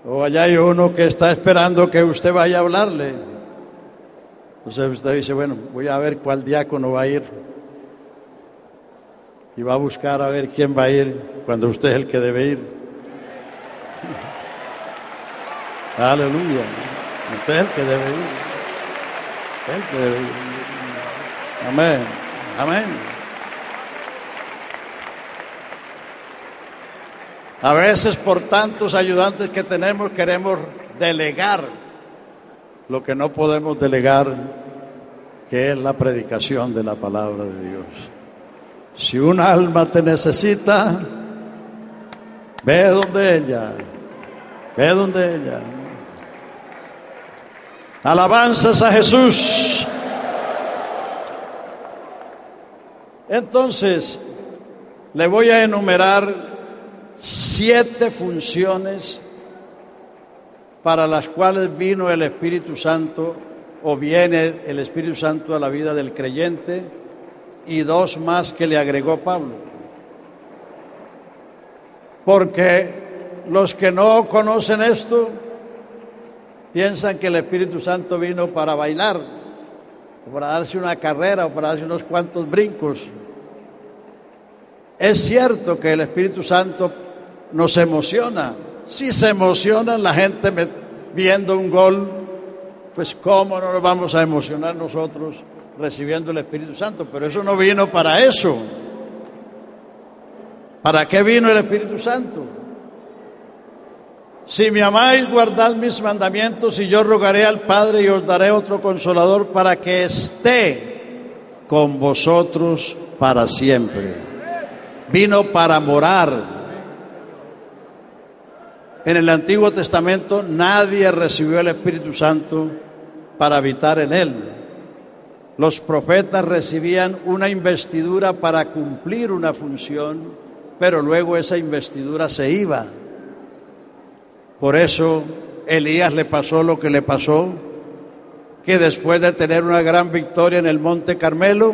o allá hay uno que está esperando que usted vaya a hablarle. Entonces usted dice, bueno, voy a ver cuál diácono va a ir. Y va a buscar a ver quién va a ir cuando usted es el que debe ir. Aleluya. Usted es el que debe ir. El que debe ir. Amén. Amén. A veces por tantos ayudantes que tenemos queremos delegar lo que no podemos delegar, que es la predicación de la palabra de Dios. Si un alma te necesita, ve donde ella, ve donde ella. Alabanzas a Jesús. Entonces, le voy a enumerar 7 funciones para las cuales vino el Espíritu Santo, o viene el Espíritu Santo a la vida del creyente, y 2 más que le agregó Pablo. Porque los que no conocen esto piensan que el Espíritu Santo vino para bailar, o para darse una carrera, o para darse unos cuantos brincos. Es cierto que el Espíritu Santo nos emociona. Si se emociona la gente viendo un gol, pues cómo no nos vamos a emocionar nosotros recibiendo el Espíritu Santo. Pero eso no vino para eso. ¿Para qué vino el Espíritu Santo? Si me amáis, guardad mis mandamientos, y yo rogaré al Padre y os daré otro consolador para que esté con vosotros para siempre. Vino para morar. En el Antiguo Testamento nadie recibió el Espíritu Santo para habitar en él. Los profetas recibían una investidura para cumplir una función, pero luego esa investidura se iba. Por eso Elías le pasó lo que le pasó, que después de tener una gran victoria en el Monte Carmelo,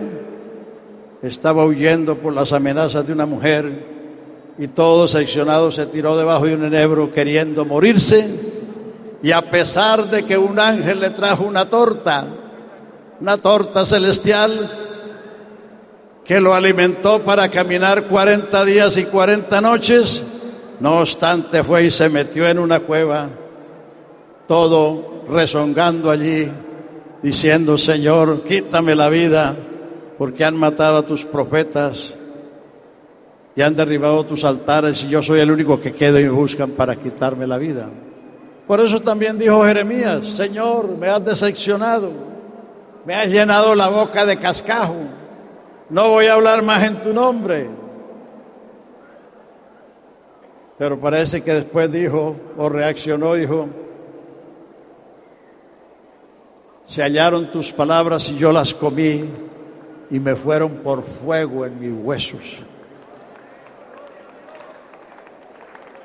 estaba huyendo por las amenazas de una mujer y todo seccionado se tiró debajo de un enebro queriendo morirse. Y a pesar de que un ángel le trajo una torta celestial que lo alimentó para caminar 40 días y 40 noches, no obstante fue y se metió en una cueva, todo rezongando allí, diciendo: Señor, quítame la vida, porque han matado a tus profetas y han derribado tus altares, y yo soy el único que quedo y me buscan para quitarme la vida. Por eso también dijo Jeremías: Señor, me has decepcionado, me has llenado la boca de cascajo, no voy a hablar más en tu nombre. Pero parece que después dijo, o reaccionó, dijo: se hallaron tus palabras y yo las comí, y me fueron por fuego en mis huesos.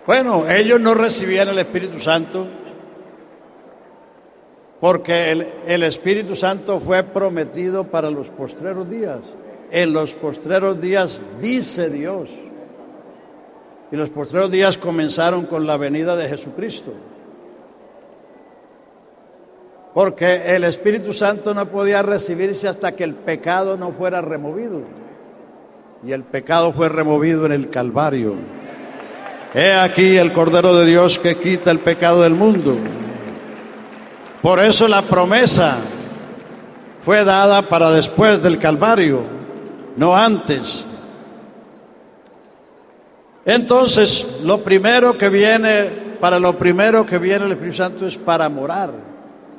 Bueno, ellos no recibían el Espíritu Santo porque el Espíritu Santo fue prometido para los postreros días. En los postreros días dice Dios. Y los postreros días comenzaron con la venida de Jesucristo. Porque el Espíritu Santo no podía recibirse hasta que el pecado no fuera removido. Y el pecado fue removido en el Calvario. He aquí el Cordero de Dios que quita el pecado del mundo. Por eso la promesa fue dada para después del Calvario, no antes. Entonces, lo primero que viene el Espíritu Santo es para morar.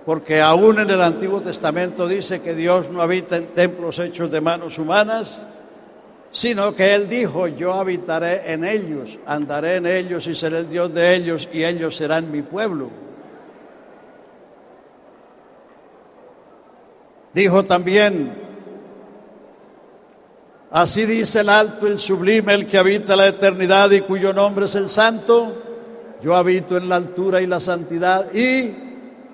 Porque aún en el Antiguo Testamento dice que Dios no habita en templos hechos de manos humanas, sino que Él dijo: yo habitaré en ellos, andaré en ellos y seré el Dios de ellos y ellos serán mi pueblo. Dijo también: así dice el alto, el sublime, el que habita la eternidad y cuyo nombre es el Santo. Yo habito en la altura y la santidad y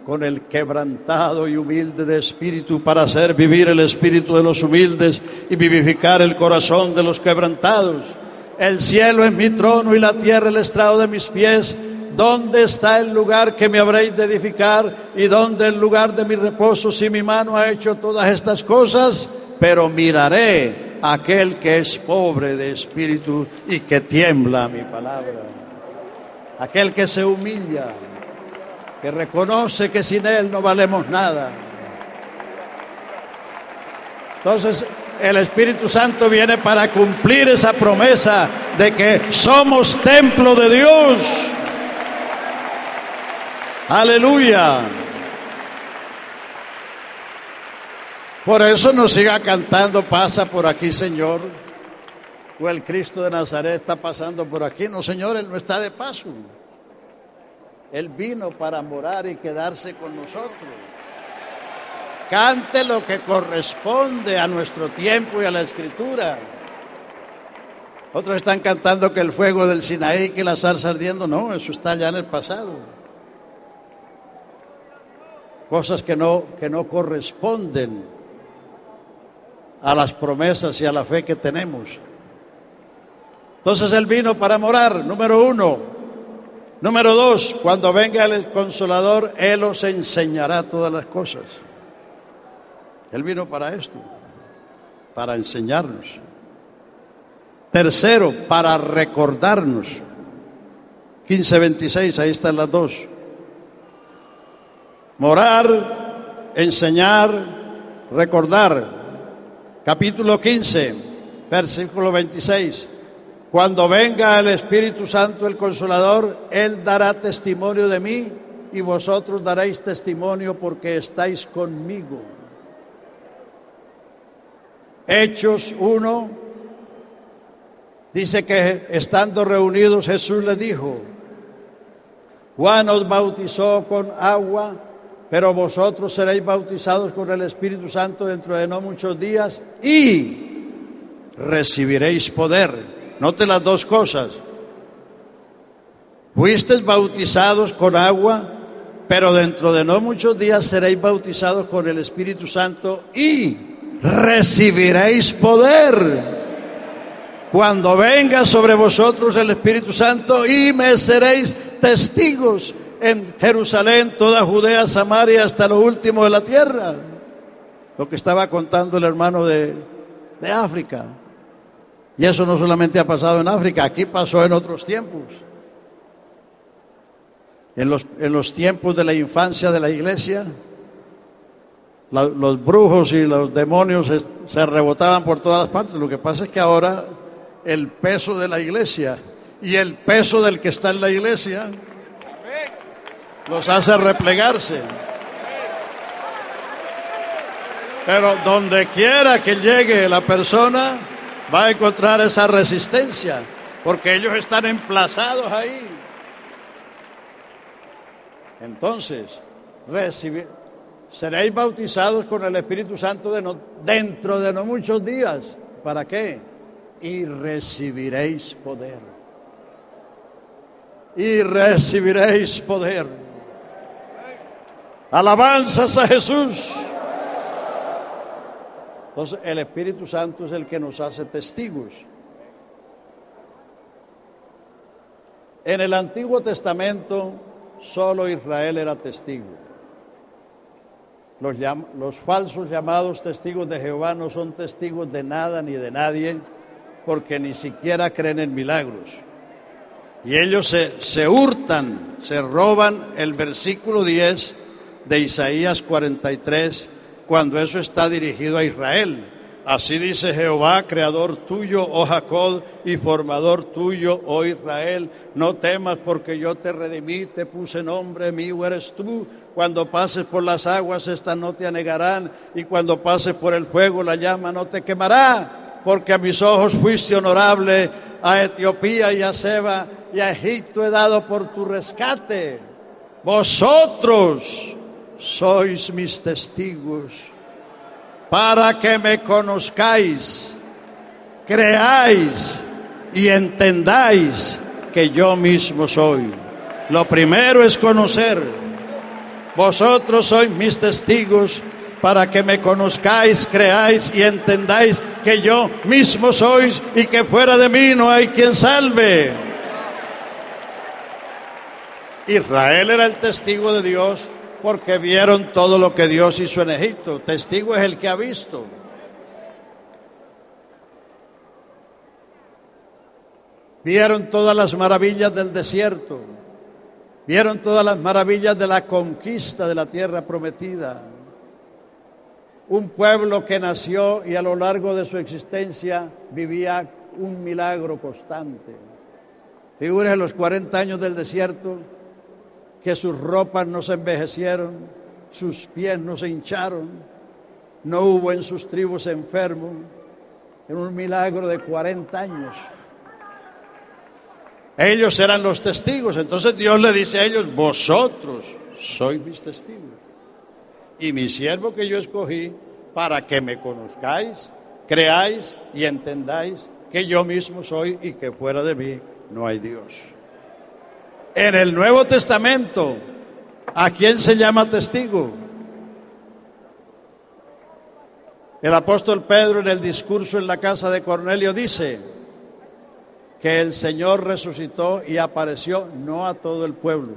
con el quebrantado y humilde de espíritu, para hacer vivir el espíritu de los humildes y vivificar el corazón de los quebrantados. El cielo es mi trono y la tierra el estrado de mis pies. ¿Dónde está el lugar que me habréis de edificar? ¿Y dónde el lugar de mi reposo, si mi mano ha hecho todas estas cosas? Pero miraré a aquel que es pobre de espíritu y que tiembla a mi palabra. Aquel que se humilla, que reconoce que sin Él no valemos nada. Entonces, el Espíritu Santo viene para cumplir esa promesa de que somos templo de Dios. Aleluya. Por eso no siga cantando: pasa por aquí, Señor, o el Cristo de Nazaret está pasando por aquí. No, Señor, Él no está de paso. Él vino para morar y quedarse con nosotros. Cante lo que corresponde a nuestro tiempo y a la Escritura. Otros están cantando que el fuego del Sinaí, que la zarza ardiendo. No, eso está ya en el pasado. Cosas que no corresponden a las promesas y a la fe que tenemos. Entonces Él vino para morar, número uno. Número dos, cuando venga el Consolador, Él os enseñará todas las cosas. Él vino para esto, para enseñarnos. Tercero, para recordarnos. 15:26, ahí están las dos. Morar, enseñar, recordar. Capítulo 15, versículo 26. Cuando venga el Espíritu Santo, el Consolador, Él dará testimonio de mí y vosotros daréis testimonio porque estáis conmigo. Hechos 1 dice que estando reunidos Jesús les dijo: Juan os bautizó con agua, pero vosotros seréis bautizados con el Espíritu Santo dentro de no muchos días y recibiréis poder. Note las dos cosas. Fuisteis bautizados con agua, pero dentro de no muchos días seréis bautizados con el Espíritu Santo y recibiréis poder cuando venga sobre vosotros el Espíritu Santo y me seréis testigos en Jerusalén, toda Judea, Samaria, hasta lo último de la tierra. Lo que estaba contando el hermano de África. Y eso no solamente ha pasado en África, aquí pasó en otros tiempos. En los tiempos de la infancia de la iglesia, los brujos y los demonios se rebotaban por todas las partes. Lo que pasa es que ahora el peso de la iglesia y el peso del que está en la iglesia los hace replegarse. Pero donde quiera que llegue la persona, va a encontrar esa resistencia, porque ellos están emplazados ahí. Entonces, seréis bautizados con el Espíritu Santo dentro de no muchos días. ¿Para qué? Y recibiréis poder. Y recibiréis poder. Alabanzas a Jesús. Entonces, el Espíritu Santo es el que nos hace testigos. En el Antiguo Testamento, solo Israel era testigo. Los falsos llamados testigos de Jehová no son testigos de nada ni de nadie, porque ni siquiera creen en milagros. Y ellos se hurtan, se roban el versículo 10 de Isaías 43, cuando eso está dirigido a Israel. Así dice Jehová, creador tuyo, oh Jacob, y formador tuyo, oh Israel. No temas, porque yo te redimí, te puse nombre, mío eres tú. Cuando pases por las aguas, estas no te anegarán, y cuando pases por el fuego, la llama no te quemará. Porque a mis ojos fuiste honorable, a Etiopía y a Seba y a Egipto he dado por tu rescate. Vosotros sois mis testigos, para que me conozcáis, creáis y entendáis que yo mismo soy. Lo primero es conocer. Vosotros sois mis testigos, para que me conozcáis, creáis y entendáis que yo mismo sois y que fuera de mí no hay quien salve. Israel era el testigo de Dios porque vieron todo lo que Dios hizo en Egipto. Testigo es el que ha visto. Vieron todas las maravillas del desierto. Vieron todas las maravillas de la conquista de la tierra prometida. Un pueblo que nació y a lo largo de su existencia vivía un milagro constante. Figúrense los 40 años del desierto, que sus ropas no se envejecieron, sus pies no se hincharon, no hubo en sus tribus enfermos. Era un milagro de 40 años. Ellos eran los testigos. Entonces Dios le dice a ellos: vosotros sois mis testigos. Y mi siervo que yo escogí para que me conozcáis, creáis y entendáis que yo mismo soy y que fuera de mí no hay Dios. En el Nuevo Testamento, ¿a quién se llama testigo? El apóstol Pedro, en el discurso en la casa de Cornelio, dice que el Señor resucitó y apareció no a todo el pueblo,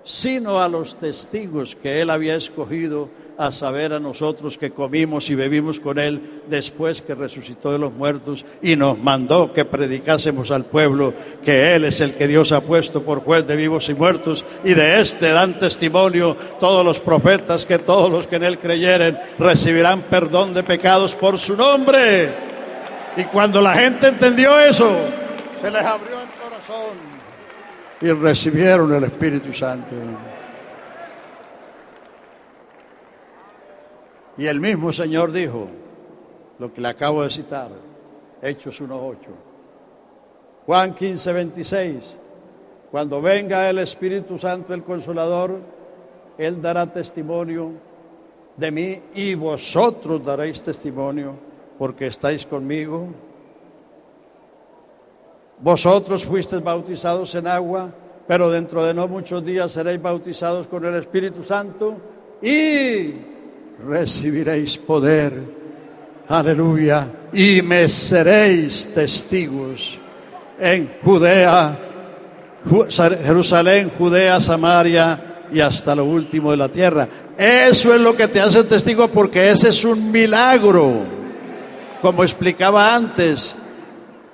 sino a los testigos que Él había escogido, a saber, a nosotros que comimos y bebimos con Él después que resucitó de los muertos, y nos mandó que predicásemos al pueblo que Él es el que Dios ha puesto por juez de vivos y muertos, y de este dan testimonio todos los profetas, que todos los que en Él creyeren recibirán perdón de pecados por su nombre. Y cuando la gente entendió eso, se les abrió el corazón y recibieron el Espíritu Santo. Y el mismo Señor dijo lo que le acabo de citar, Hechos 1:8. Juan 15:26. Cuando venga el Espíritu Santo, el Consolador, Él dará testimonio de mí y vosotros daréis testimonio porque estáis conmigo. Vosotros fuisteis bautizados en agua, pero dentro de no muchos días seréis bautizados con el Espíritu Santo y recibiréis poder, aleluya, y me seréis testigos en Judea, Jerusalén, Judea, Samaria y hasta lo último de la tierra. Eso es lo que te hace testigo, porque ese es un milagro, como explicaba antes,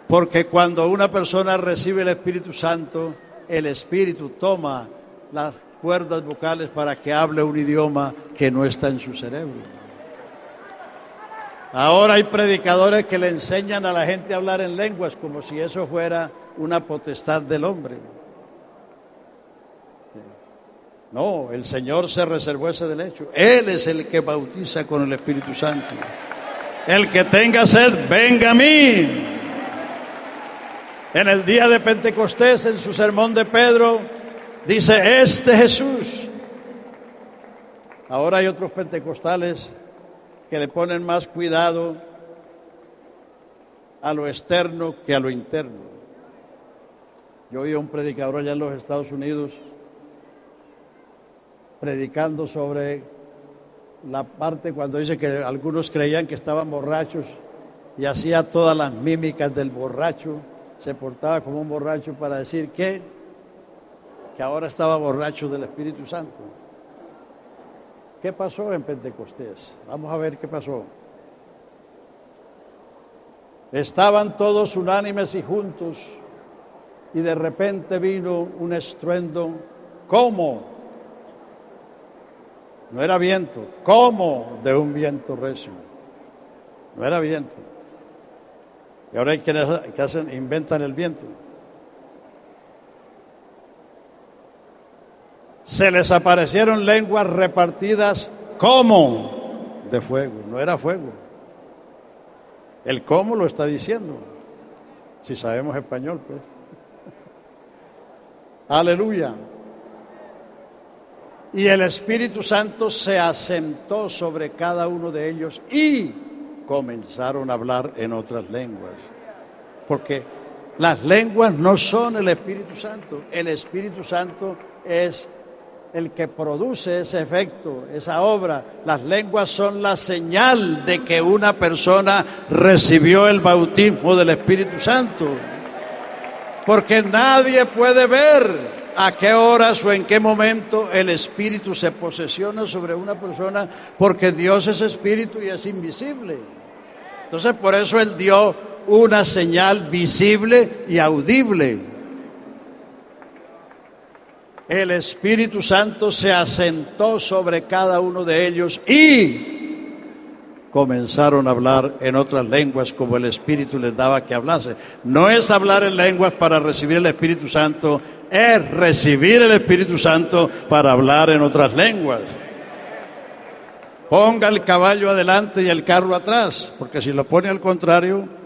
porque cuando una persona recibe el Espíritu Santo, el Espíritu toma las cuerdas vocales para que hable un idioma que no está en su cerebro. Ahora hay predicadores que le enseñan a la gente a hablar en lenguas como si eso fuera una potestad del hombre. No, el Señor se reservó ese derecho. Él es el que bautiza con el Espíritu Santo. El que tenga sed, venga a mí. En el día de Pentecostés, en su sermón de Pedro, dice: este Jesús Ahora hay otros pentecostales que le ponen más cuidado a lo externo que a lo interno. Yo oí a un predicador allá en los Estados Unidos predicando sobre la parte cuando dice que algunos creían que estaban borrachos y hacía todas las mímicas del borracho, se portaba como un borracho para decir que ahora estaba borracho del Espíritu Santo. ¿Qué pasó en Pentecostés? Vamos a ver qué pasó. Estaban todos unánimes y juntos y de repente vino un estruendo. ¿Cómo? No era viento. ¿Cómo? De un viento recio. No era viento. Y ahora hay quienes que hacen, inventan el viento. Se les aparecieron lenguas repartidas como de fuego. No era fuego. El cómo lo está diciendo. Si sabemos español, pues. Aleluya. Y el Espíritu Santo se asentó sobre cada uno de ellos y comenzaron a hablar en otras lenguas. Porque las lenguas no son el Espíritu Santo. El Espíritu Santo es el que produce ese efecto, esa obra. Las lenguas son la señal de que una persona recibió el bautismo del Espíritu Santo. Porque nadie puede ver a qué horas o en qué momento el Espíritu se posesiona sobre una persona, porque Dios es Espíritu y es invisible. Entonces, por eso Él dio una señal visible y audible. El Espíritu Santo se asentó sobre cada uno de ellos y comenzaron a hablar en otras lenguas como el Espíritu les daba que hablase. No es hablar en lenguas para recibir el Espíritu Santo, es recibir el Espíritu Santo para hablar en otras lenguas. Ponga el caballo adelante y el carro atrás, porque si lo pone al contrario,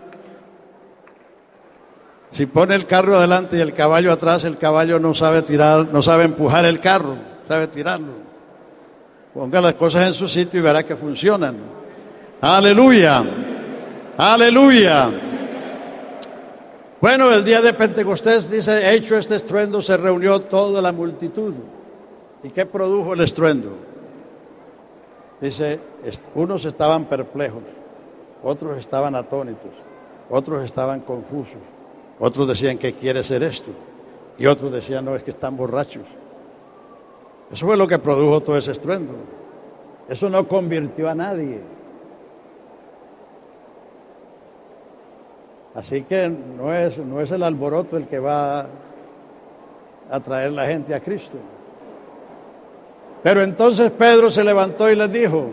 si pone el carro adelante y el caballo atrás, el caballo no sabe tirar, no sabe empujar el carro, sabe tirarlo. Ponga las cosas en su sitio y verá que funcionan. Aleluya, aleluya. Bueno, el día de Pentecostés, dice, hecho este estruendo, se reunió toda la multitud. ¿Y qué produjo el estruendo? Dice, unos estaban perplejos, otros estaban atónitos, otros estaban confusos, otros decían, ¿qué quiere ser esto? Y otros decían, no, es que están borrachos. Eso fue lo que produjo todo ese estruendo. Eso no convirtió a nadie. Así que no es el alboroto el que va a traer la gente a Cristo. Pero entonces Pedro se levantó y les dijo,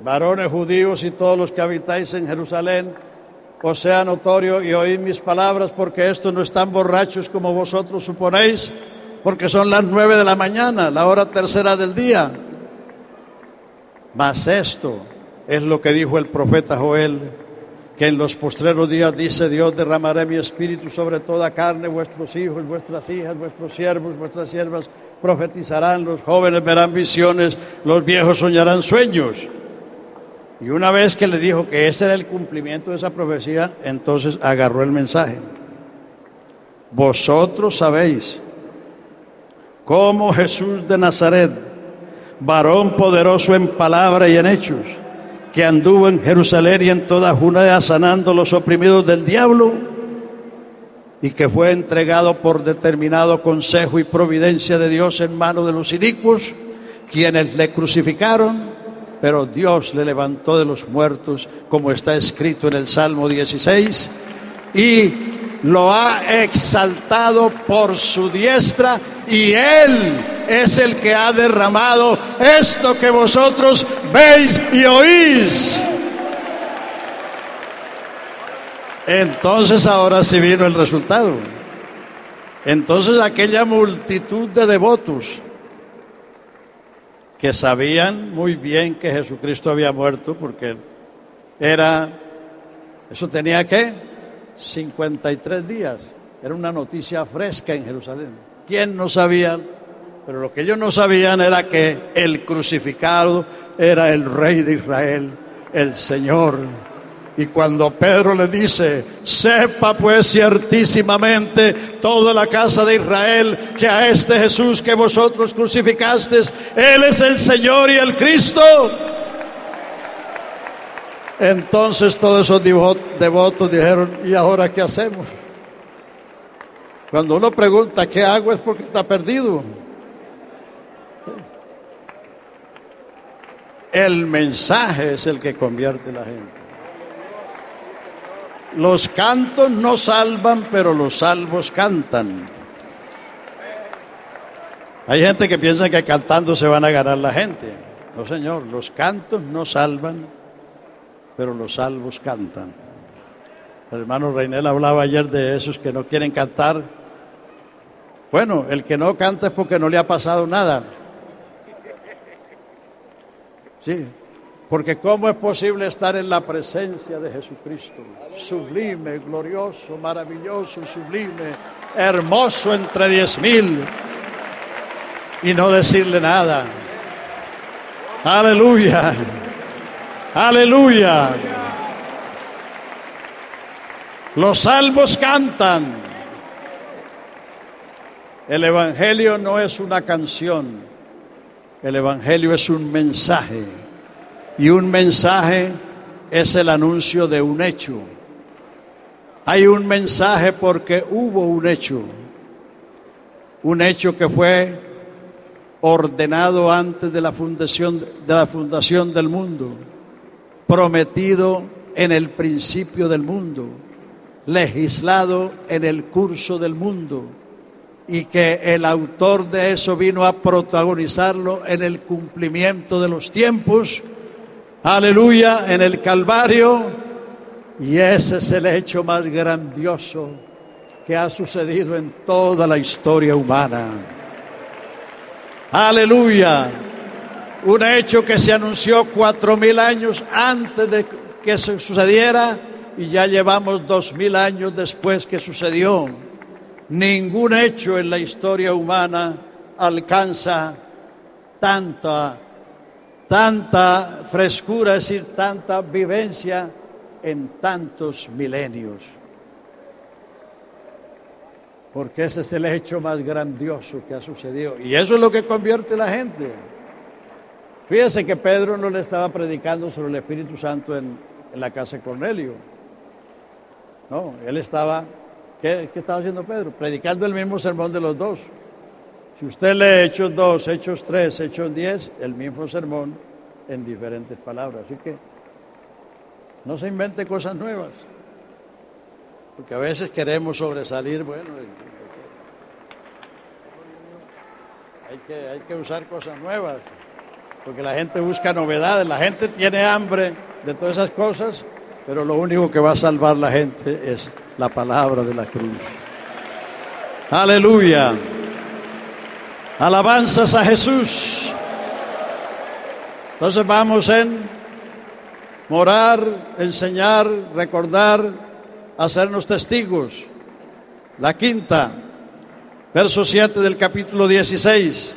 varones judíos y todos los que habitáis en Jerusalén, os sea notorio y oíd mis palabras, porque estos no están borrachos como vosotros suponéis, porque son las 9 de la mañana, la hora tercera del día. Mas esto es lo que dijo el profeta Joel, que en los postreros días, dice Dios, derramaré mi espíritu sobre toda carne, vuestros hijos, vuestras hijas, vuestros siervos, vuestras siervas profetizarán, los jóvenes verán visiones, los viejos soñarán sueños. Y una vez que le dijo que ese era el cumplimiento de esa profecía, entonces agarró el mensaje. Vosotros sabéis cómo Jesús de Nazaret, varón poderoso en palabra y en hechos, que anduvo en Jerusalén y en toda Judea sanando los oprimidos del diablo, y que fue entregado por determinado consejo y providencia de Dios en manos de los inicuos, quienes le crucificaron, pero Dios le levantó de los muertos, como está escrito en el Salmo 16, y lo ha exaltado por su diestra, y Él es el que ha derramado esto que vosotros veis y oís. Entonces ahora sí vino el resultado. Entonces aquella multitud de devotos que sabían muy bien que Jesucristo había muerto, porque eso tenía ¿qué? 53 días. Era una noticia fresca en Jerusalén. ¿Quién no sabía Pero lo que ellos no sabían era que el crucificado era el Rey de Israel, el Señor. Y cuando Pedro le dice, sepa pues ciertísimamente toda la casa de Israel que a este Jesús que vosotros crucificasteis, Él es el Señor y el Cristo. Entonces todos esos devotos dijeron, ¿y ahora qué hacemos? Cuando uno pregunta ¿qué hago? Es porque está perdido. El mensaje es el que convierte a la gente. Los cantos no salvan, pero los salvos cantan. Hay gente que piensa que cantando se van a ganar la gente. No, señor, los cantos no salvan, pero los salvos cantan. El hermano Reinel hablaba ayer de esos que no quieren cantar. Bueno, el que no canta es porque no le ha pasado nada. Sí, porque ¿cómo es posible estar en la presencia de Jesucristo? Sublime, glorioso, maravilloso, sublime, hermoso entre 10,000 y no decirle nada. Aleluya, aleluya. Los salvos cantan. El Evangelio no es una canción. El Evangelio es un mensaje, y un mensaje es el anuncio de un hecho. Hay un mensaje porque hubo un hecho que fue ordenado antes de la fundación del mundo, prometido en el principio del mundo, legislado en el curso del mundo, y que el autor de eso vino a protagonizarlo en el cumplimiento de los tiempos, aleluya, en el Calvario. Y ese es el hecho más grandioso que ha sucedido en toda la historia humana. Aleluya, un hecho que se anunció 4,000 años antes de que se sucediera, y ya llevamos 2,000 años después que sucedió. Ningún hecho en la historia humana alcanza tanta frescura, es decir, tanta vivencia en tantos milenios. Porque ese es el hecho más grandioso que ha sucedido. Y eso es lo que convierte a la gente. Fíjese que Pedro no le estaba predicando sobre el Espíritu Santo en la casa de Cornelio. No, él estaba... ¿Qué estaba haciendo Pedro? Predicando el mismo sermón de los dos. Si usted lee Hechos 2, Hechos 3, Hechos 10, el mismo sermón en diferentes palabras. Así que no se invente cosas nuevas. Porque a veces queremos sobresalir, bueno, hay que usar cosas nuevas. Porque la gente busca novedades, la gente tiene hambre de todas esas cosas, pero lo único que va a salvar la gente es la palabra de la cruz. Aleluya. Alabanzas a Jesús. Entonces vamos en morar, enseñar, recordar, hacernos testigos. La quinta, verso 7 del capítulo 16.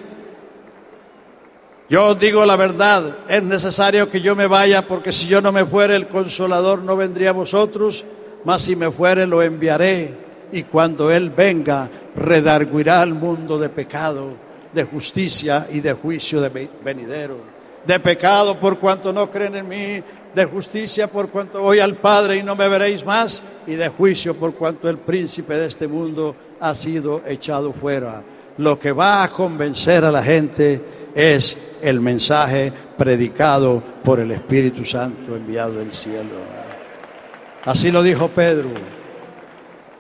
Yo os digo la verdad, es necesario que yo me vaya, porque si yo no me fuere, el Consolador no vendría a vosotros, mas si me fuere, lo enviaré. Y cuando Él venga, redarguirá al mundo de pecado, de justicia y de juicio venidero. De pecado por cuanto no creen en mí, de justicia por cuanto voy al Padre y no me veréis más, y de juicio por cuanto el príncipe de este mundo ha sido echado fuera. Lo que va a convencer a la gente es el mensaje predicado por el Espíritu Santo enviado del cielo. Así lo dijo Pedro,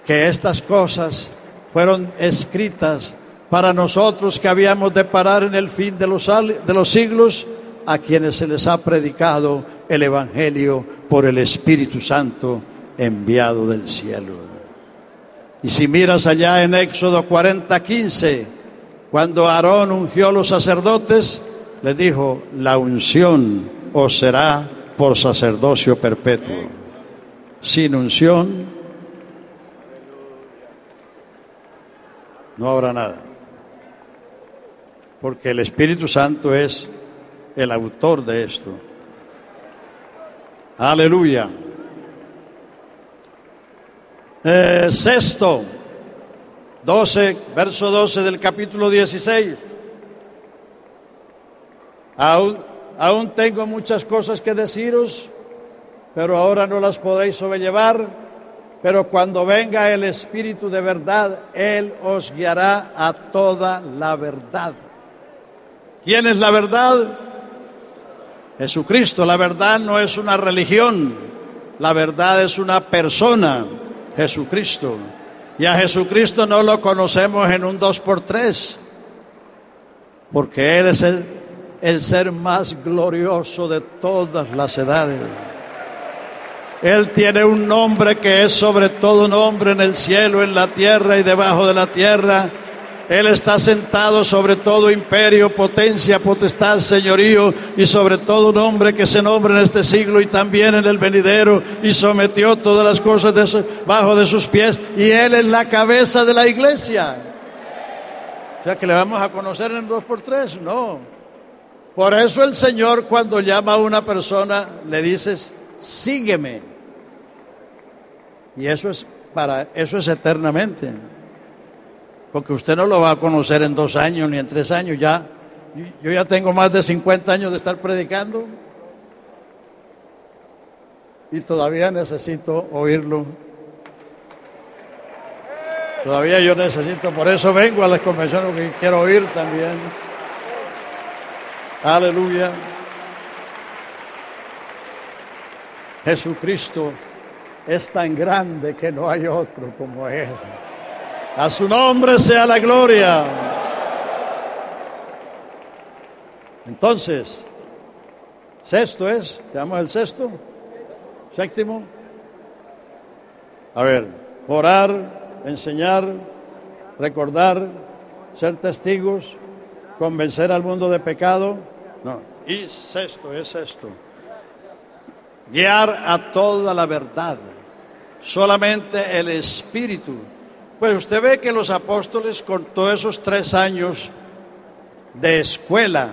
que estas cosas fueron escritas para nosotros que habíamos de parar en el fin de los siglos, a quienes se les ha predicado el Evangelio por el Espíritu Santo enviado del cielo. Y si miras allá en Éxodo 40:15, cuando Aarón ungió a los sacerdotes, les dijo, la unción os será por sacerdocio perpetuo. Sin unción no habrá nada. porque el Espíritu Santo es el autor de esto. Aleluya. Sexto, verso 12 del capítulo 16. Aún tengo muchas cosas que deciros, pero ahora no las podréis sobrellevar. Pero cuando venga el Espíritu de verdad, Él os guiará a toda la verdad. ¿Quién es la verdad? Jesucristo. La verdad no es una religión, la verdad es una persona, Jesucristo. Y a Jesucristo no lo conocemos en un 2x3, porque Él es el ser más glorioso de todas las edades. Él tiene un nombre que es sobre todo nombre en el cielo, en la tierra y debajo de la tierra. Él está sentado sobre todo imperio, potencia, potestad, señorío y sobre todo nombre que se nombra en este siglo y también en el venidero, y sometió todas las cosas bajo de sus pies, y Él es la cabeza de la iglesia. O sea que le vamos a conocer en 2x3, no. Por eso el Señor, cuando llama a una persona, le dices: sígueme. Y eso es eternamente. Porque usted no lo va a conocer en 2 años ni en 3 años. Yo ya tengo más de 50 años de estar predicando y todavía necesito oírlo. Todavía yo necesito, por eso vengo a las convenciones, porque quiero oír también. Aleluya. Jesucristo es tan grande que no hay otro como Él. A su nombre sea la gloria. Entonces, sexto es, ¿llamamos el sexto? Séptimo. A ver, orar, enseñar, recordar, ser testigos, convencer al mundo de pecado. No, y sexto es esto: guiar a toda la verdad. Solamente el Espíritu. Pues usted ve que los apóstoles, con todos esos 3 años de escuela,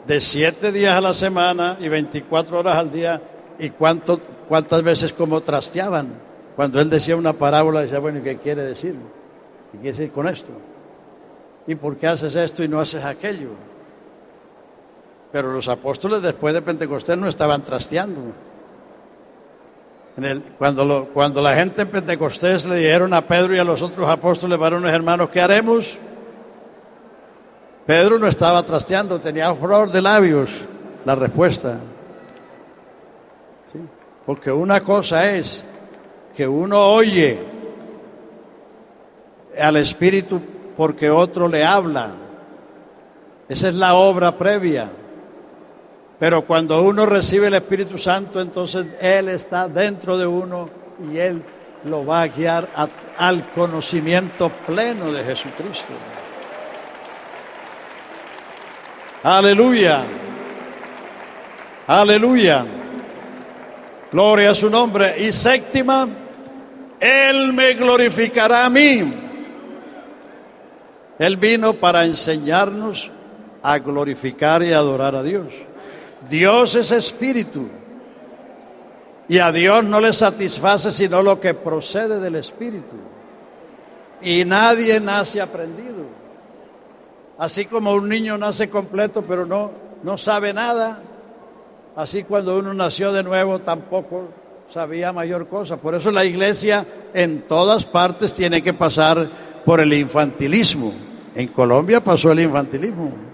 de 7 días a la semana y 24 horas al día, y cuántas veces como trasteaban. Cuando él decía una parábola, decía: bueno, ¿y qué quiere decir? ¿Qué quiere decir con esto? ¿Y por qué haces esto y no haces aquello? Pero los apóstoles después de Pentecostés no estaban trasteando. Cuando la gente en Pentecostés le dijeron a Pedro y a los otros apóstoles, varones hermanos, ¿qué haremos? Pedro no estaba trasteando, tenía flor de labios la respuesta. ¿Sí? Porque una cosa es que uno oye al Espíritu porque otro le habla. Esa es la obra previa. Pero cuando uno recibe el Espíritu Santo, entonces Él está dentro de uno y Él lo va a guiar al conocimiento pleno de Jesucristo. Aleluya. Aleluya. Gloria a su nombre. Y séptima, Él me glorificará a mí. Él vino para enseñarnos a glorificar y adorar a Dios. Dios es espíritu y a Dios no le satisface sino lo que procede del Espíritu, y nadie nace aprendido. Así como un niño nace completo pero no sabe nada, así cuando uno nació de nuevo tampoco sabía mayor cosa. Por eso la iglesia en todas partes tiene que pasar por el infantilismo. En Colombia pasó el infantilismo.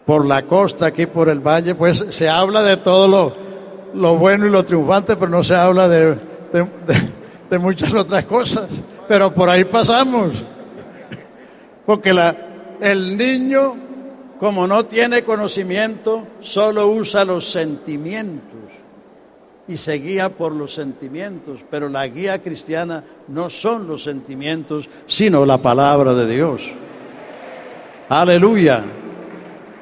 Por la costa, aquí por el valle, pues se habla de todo lo bueno y lo triunfante, pero no se habla de muchas otras cosas. Pero por ahí pasamos. Porque el niño, como no tiene conocimiento, solo usa los sentimientos y se guía por los sentimientos. Pero la guía cristiana no son los sentimientos, sino la palabra de Dios. Aleluya.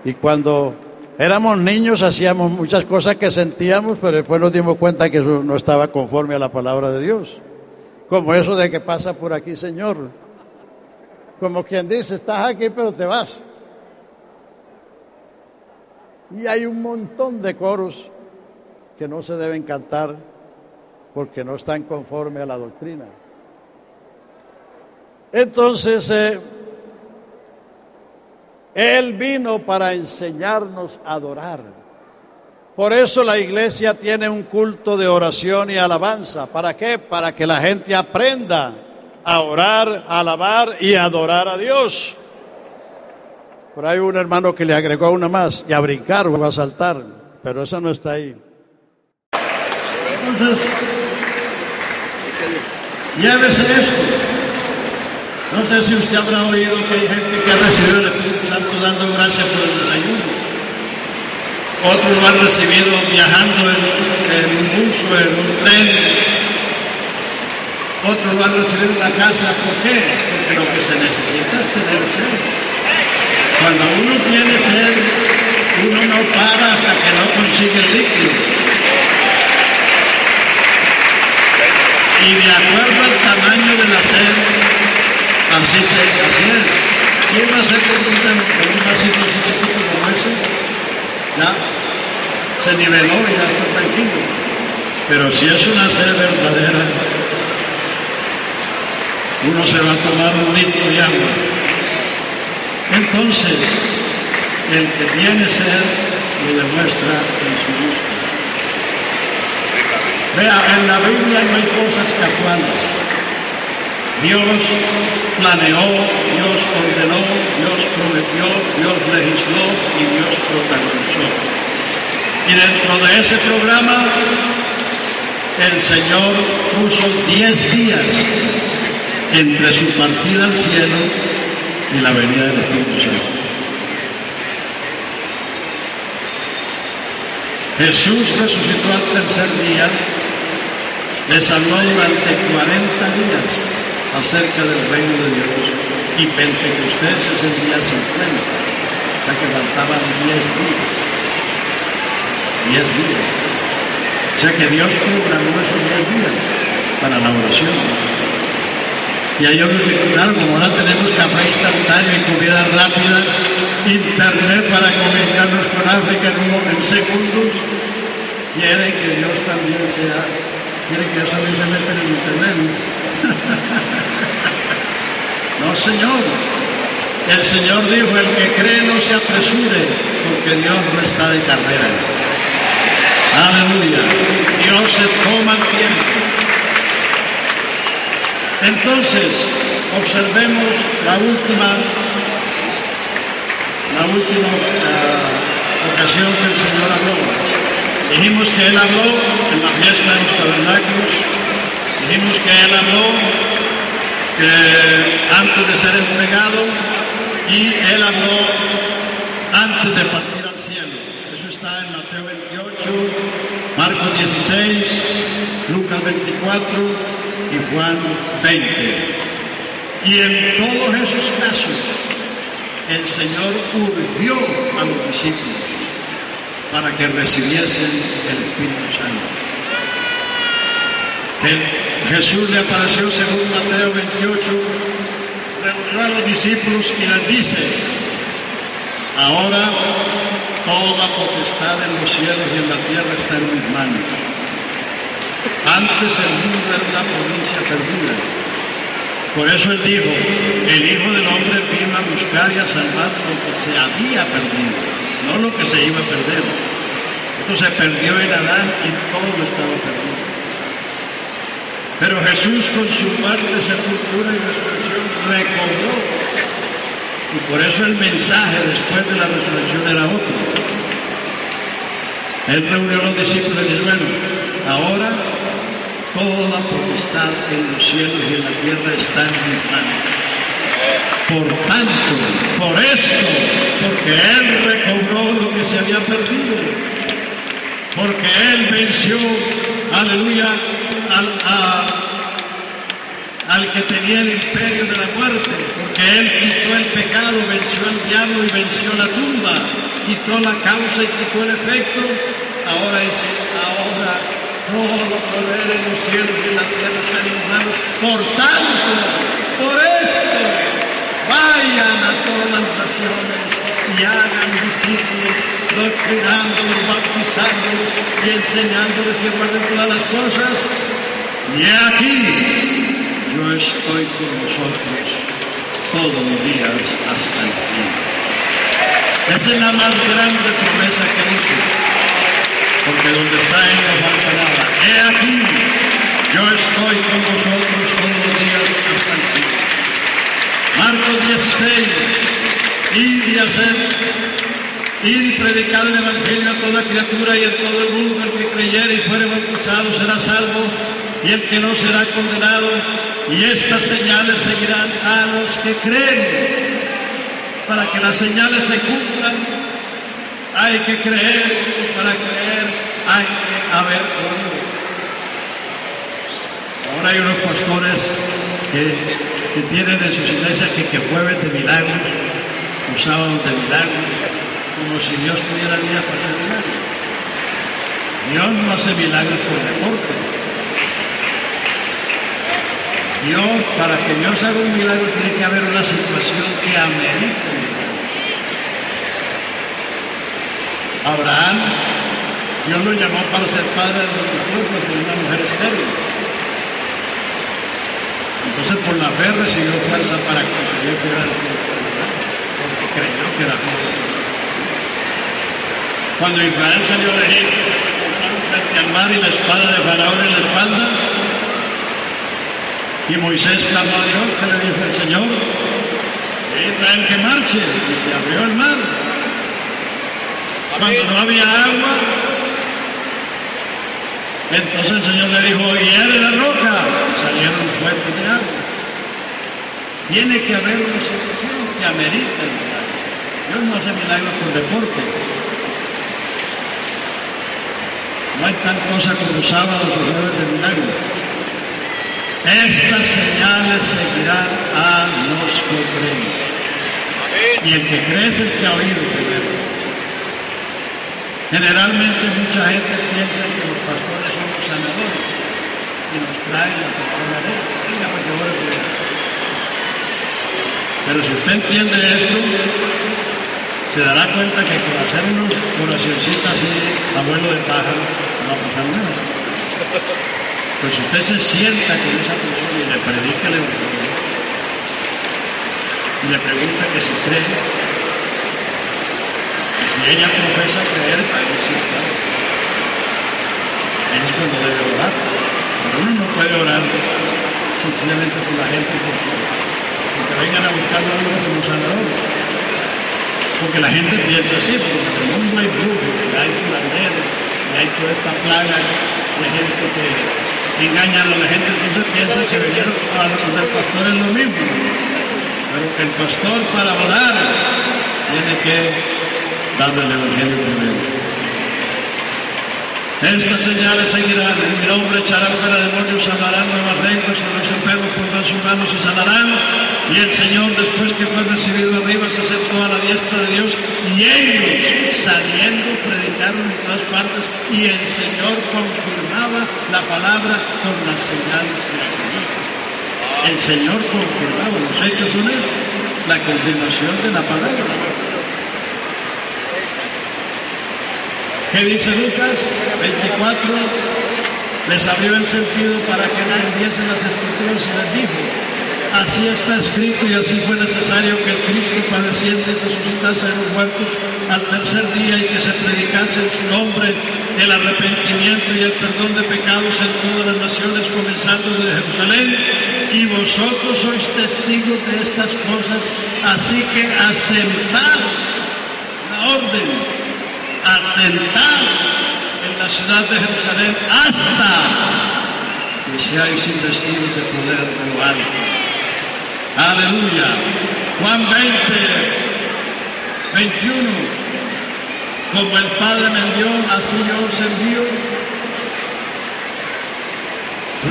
Y cuando éramos niños hacíamos muchas cosas que sentíamos, pero después nos dimos cuenta que eso no estaba conforme a la palabra de Dios. Como eso de que pasa por aquí, Señor. Como quien dice, estás aquí pero te vas. Y hay un montón de coros que no se deben cantar porque no están conforme a la doctrina. Entonces, Él vino para enseñarnos a adorar. Por eso la iglesia tiene un culto de oración y alabanza. ¿Para qué? Para que la gente aprenda a orar, a alabar y a adorar a Dios. Por ahí un hermano que le agregó una más, y a brincar o a saltar, pero esa no está ahí. Entonces, llévese esto. No sé si usted habrá oído que hay gente que ha recibido el Espíritu Santo dando gracias por el desayuno. Otros lo han recibido viajando en un bus o en un tren. Otros lo han recibido en la casa. ¿Por qué? Porque lo que se necesita es tener sed. Cuando uno tiene sed, uno no para hasta que no consigue el líquido. Y de acuerdo al tamaño de la sed, así es. ¿Quién va a ser con un vasito así chiquito como ese? Ya se niveló y ya está tranquilo. Pero si es una sed verdadera, uno se va a tomar un litro de agua. Entonces, el que tiene sed lo demuestra en su búsqueda. Vea, en la Biblia no hay cosas casuales. Dios planeó, Dios ordenó, Dios prometió, Dios legisló y Dios protagonizó. Y dentro de ese programa, el Señor puso 10 días entre su partida al cielo y la venida del Espíritu Santo. Jesús resucitó al tercer día, les habló durante 40 días acerca del reino de Dios, y Pentecostés es el día 50, o sea que faltaban 10 días. 10 días. O sea que Dios programó esos 10 días para la oración. Y hay otros que, claro, como ahora tenemos café instantáneo y comida rápida, internet para comunicarnos con África en segundos, quieren que Dios también se meta en el internet. No, Señor. El Señor dijo, el que cree no se apresure, porque Dios no está de carrera. Aleluya. Dios se toma el tiempo. Entonces, observemos la última ocasión que el Señor habló. Dijimos que Él habló en la fiesta de los tabernáculos. Dijimos que Él habló antes de ser entregado, y Él habló antes de partir al cielo. Eso está en Mateo 28, Marcos 16, Lucas 24 y Juan 20. Y en todos esos casos, el Señor urgió a los discípulos para que recibiesen el Espíritu Santo. Jesús le apareció, según Mateo 28, reunió a los discípulos y les dice: ahora toda potestad en los cielos y en la tierra está en mis manos. Antes el mundo era una provincia perdida. Por eso Él dijo: el Hijo del Hombre vino a buscar y a salvar lo que se había perdido, no lo que se iba a perder. Esto se perdió en Adán y todo estaba perdido. Pero Jesús, con su muerte, sepultura y resurrección, recobró. Y por eso el mensaje después de la resurrección era otro. Él reunió a los discípulos y dijo: bueno, ahora toda potestad en los cielos y en la tierra está en mis manos. Por tanto, por esto, porque Él recobró lo que se había perdido, porque Él venció, aleluya, al que tenía el imperio de la muerte, porque Él quitó el pecado, venció al diablo y venció la tumba, quitó la causa y quitó el efecto. Ahora dice: ahora todo poder en los cielos y en la tierra está en mis manos. Por tanto, por esto, vayan a todas las naciones y hagan discípulos, doctrinándolos, bautizándolos y enseñándoles que guarden todas las cosas. Y aquí yo estoy con vosotros todos los días hasta el fin. Esa es la más grande promesa que hizo, porque donde está Él no falta nada. He aquí, yo estoy con vosotros todos los días hasta el fin. Marcos 16, id y predicad el Evangelio a toda criatura y en todo el mundo. El que creyere y fuere bautizado será salvo, y el que no será condenado. Y estas señales seguirán a los que creen. Para que las señales se cumplan, hay que creer, y para creer hay que haber oído. Ahora hay unos pastores que tienen en sus iglesias que jueves de milagros, los sábados de milagros, como si Dios tuviera días para hacer milagros. Dios no hace milagros por deporte. Dios, para que Dios haga un milagro, tiene que haber una situación que amerite. Abraham, Dios lo llamó para ser padre de los de una mujer estéril. Entonces, por la fe recibió fuerza para construir porque creyó que era joven. Cuando Israel salió de Egipto, frente al mar y la espada de Faraón en la espalda, y Moisés clamó a Dios, que le dijo el Señor, Israel que marche, y se abrió el mar. Cuando no había agua, entonces el Señor le dijo, hiere la roca, salieron fuentes de agua. Tiene que haber una situación que amerita el milagro. Dios no hace milagros por deporte. No hay tal cosa como sábados o jueves de milagros. Estas señales seguirán a los que creen. Y el que cree es el que ha oído primero. Generalmente mucha gente piensa que los pastores son los sanadores y nos traen la persona de él. Venga, para que ore por él. Pero si usted entiende esto, se dará cuenta que por hacer unos oracioncitas así, abuelo de pájaro, no va a pasar nada. Pues si usted se sienta con esa persona y le predica el Evangelio y le pregunta que si cree, y si ella profesa creer, ahí sí está. Ahí es cuando debe orar. Pero uno no puede orar sencillamente por la gente porque vengan a buscar a uno como sanador. Porque la gente piensa así, porque en el mundo hay brujos, hay curanderos, hay toda esta plaga de gente que engañan a la gente, entonces piensan que vinieron a los del pastor es lo mismo. Pero el pastor para orar tiene que darle el Evangelio primero. Estas señales seguirán, en mi nombre echarán fuera demonios, hablarán nuevas lenguas, a los enfermos pondrán sus manos y sanarán. Y el Señor, después que fue recibido arriba, se sentó a la diestra de Dios, y ellos, saliendo, predicaron en todas partes, y el Señor confirmaba la palabra con las señales que le seguían. El Señor confirmaba, los hechos son la confirmación de la palabra. ¿Qué dice Lucas 24? Les abrió el sentido para que entendiesen las Escrituras y les dijo, así está escrito y así fue necesario que el Cristo padeciese y resucitase de los muertos al tercer día y que se predicase en su nombre el arrepentimiento y el perdón de pecados en todas las naciones, comenzando desde Jerusalén. Y vosotros sois testigos de estas cosas, así que asentad la orden. Asentad en la ciudad de Jerusalén hasta que seáis investidos de poder de lo alto. Aleluya. Juan 20, 21. Como el Padre me envió, así yo os envío.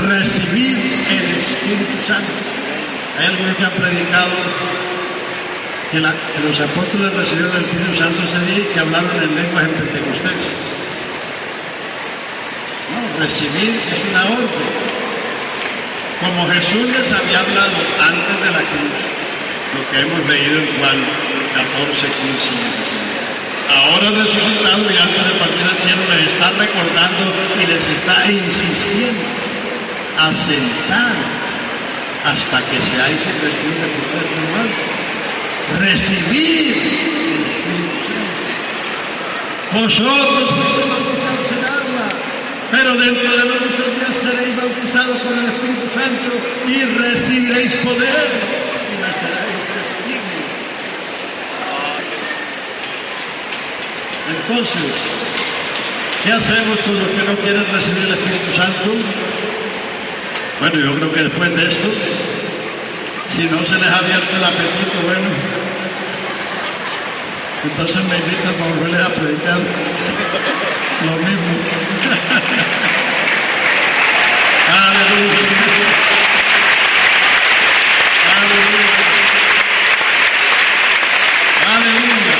Recibid el Espíritu Santo. Hay algunos que han predicado que los apóstoles recibieron el Espíritu Santo ese día y que hablaron en lenguas en Pentecostés. No, recibir es una orden. Como Jesús les había hablado antes de la cruz, lo que hemos leído en Juan 14, 15 y 16. Ahora resucitado y antes de partir al cielo les está recordando y les está insistiendo a sentar hasta que seáis investidos de poder nuevo. Recibir el Espíritu Santo. Vosotros fuisteis bautizados en agua, pero dentro de los muchos días seréis bautizados con el Espíritu Santo y recibiréis poder y me seréis testigos. Entonces, ¿qué hacemos con los que no quieren recibir el Espíritu Santo? Bueno, yo creo que después de esto, si no se les ha abierto el apetito, bueno, entonces me invitan para volverles a predicar lo mismo. Aleluya. Aleluya. Aleluya.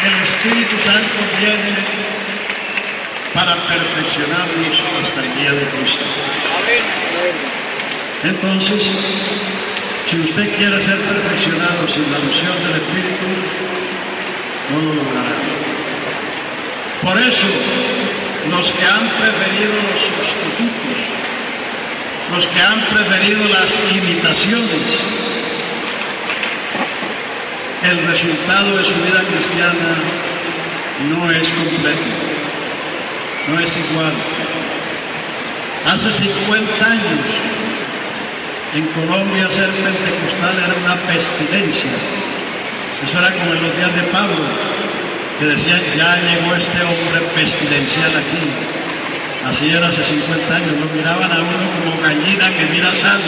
El Espíritu Santo viene para perfeccionarnos hasta el día de Cristo. Entonces, si usted quiere ser perfeccionado sin la unción del Espíritu, no lo logrará. Por eso, los que han preferido los sustitutos, los que han preferido las imitaciones, el resultado de su vida cristiana no es completo, no es igual. Hace 50 años en Colombia ser pentecostal era una pestilencia. Eso era como en los días de Pablo, que decían, ya llegó este hombre pestilencial aquí. Así era hace 50 años, lo miraban a uno como gallina que mira sal.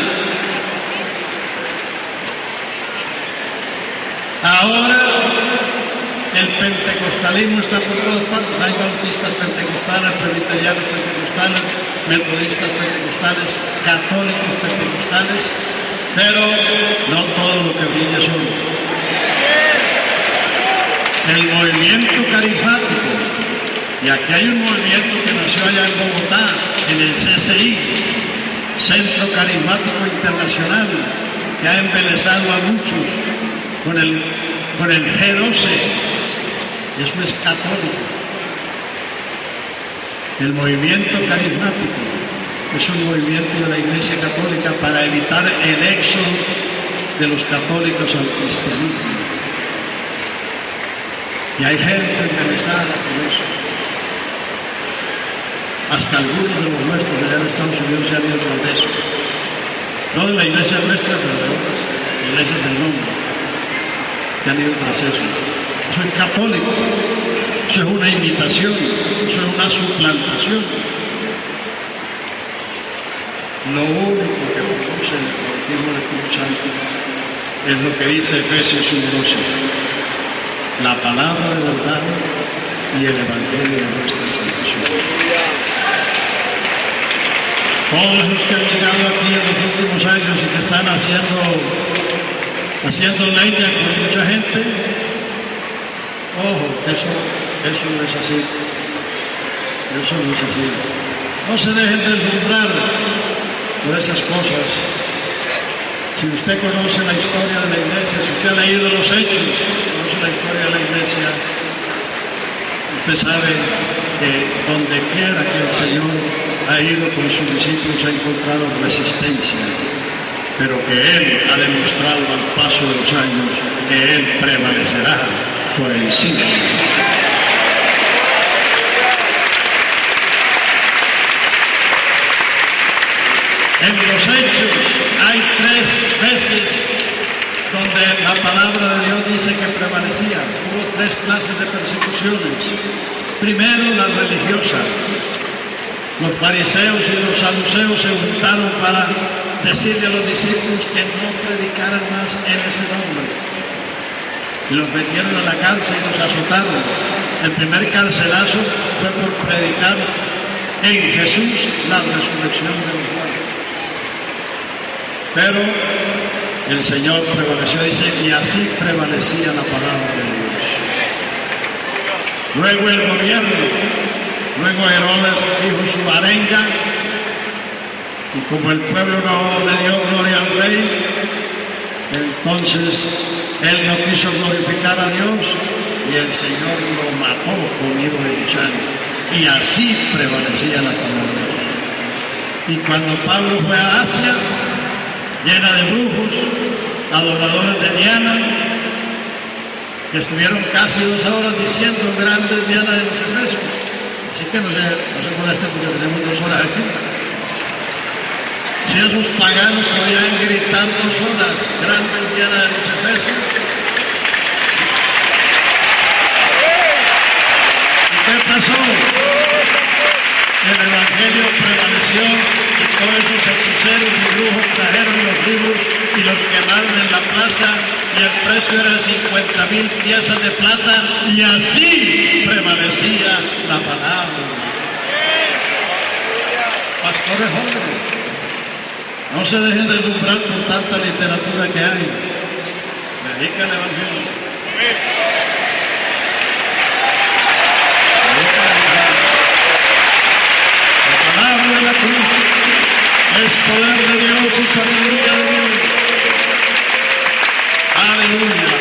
Ahora el pentecostalismo está por todas partes. Hay bautistas pentecostales, presbiterianos pentecostales, metodistas pentecostales, católicos pentecostales, pero no todo lo que brilla es oro. El movimiento carismático, y aquí hay un movimiento que nació allá en Bogotá, en el CCI, Centro Carismático Internacional, que ha embelesado a muchos con el G12, eso es católico. El movimiento carismático es un movimiento de la Iglesia Católica para evitar el éxodo de los católicos al cristianismo. Y hay gente embelesada por eso. Hasta algunos de los nuestros de allá en Estados Unidos se han ido tras eso. No de la iglesia nuestra, pero de otras iglesias del mundo que han ido tras eso. Eso es católico, eso es una imitación, eso es una suplantación. Lo único que produce el bautismo del Espíritu Santo es lo que dice Efesios 1:12, la palabra de verdad y el evangelio de nuestra salvación. Todos los que han llegado aquí en los últimos años y que están haciendo leña con mucha gente, ojo, eso no es así. Eso no es así. No se dejen deslumbrar por esas cosas. Si usted conoce la historia de la iglesia, si usted ha leído los hechos, conoce la historia de la iglesia, usted sabe que donde quiera que el Señor ha ido con sus discípulos ha encontrado resistencia, pero que Él ha demostrado al paso de los años que Él prevalecerá por encima. En los hechos hay 3 veces donde la palabra de Dios dice que prevalecía. Hubo 3 clases de persecuciones. Primero, la religiosa. Los fariseos y los saduceos se juntaron para decirle a los discípulos que no predicaran más en ese nombre. Y los metieron a la cárcel y los azotaron. El primer carcelazo fue por predicar en Jesús la resurrección de los muertos. Pero el Señor prevaleció, dice, y así prevalecía la palabra de Dios. Luego el gobierno, luego Herodes dijo su arenga, y como el pueblo no le dio gloria al rey, Entonces, él no quiso glorificar a Dios y el Señor lo mató comido de gusano. Y así prevalecía la palabra de Dios. Y cuando Pablo fue a Asia, llena de brujos, adoradores de Diana, que estuvieron casi 2 horas diciendo grandes Diana de los Efesios. Así que no se moleste porque tenemos 2 horas aquí. Si esos paganos podían gritar 2 horas, grandes Diana de los Efesios. ¿Y qué pasó? El Evangelio prevaleció y todos esos hechiceros y brujos trajeron los libros y los quemaron en la plaza y el precio era 50,000 piezas de plata y así prevalecía la palabra. Pastores jóvenes, no se dejen deslumbrar por tanta literatura que hay. Predica el Evangelio. La palabra de la cruz es poder de Dios y sabiduría de Dios. Aleluya.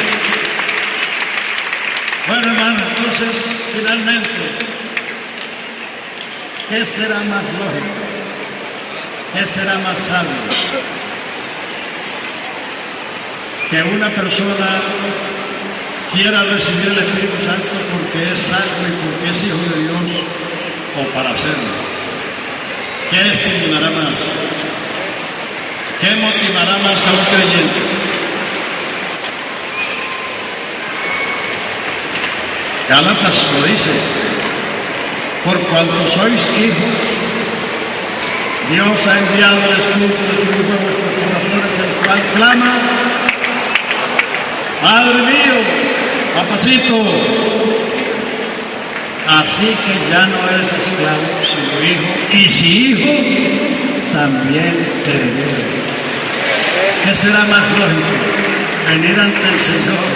Bueno, hermano, entonces, finalmente, ¿qué será más lógico? ¿Qué será más sabio? Que una persona quiera recibir el Espíritu Santo porque es salvo y porque es hijo de Dios, o para hacerlo. ¿Qué estimulará más? ¿Qué motivará más a un creyente? Gálatas lo dice: por cuanto sois hijos, Dios ha enviado el Espíritu de su Hijo a vuestros corazones, el cual clama: Padre mío, papacito. Así que ya no eres esclavo, sino hijo, y si hijo, también heredero. ¿Qué será más lógico? Venir ante el Señor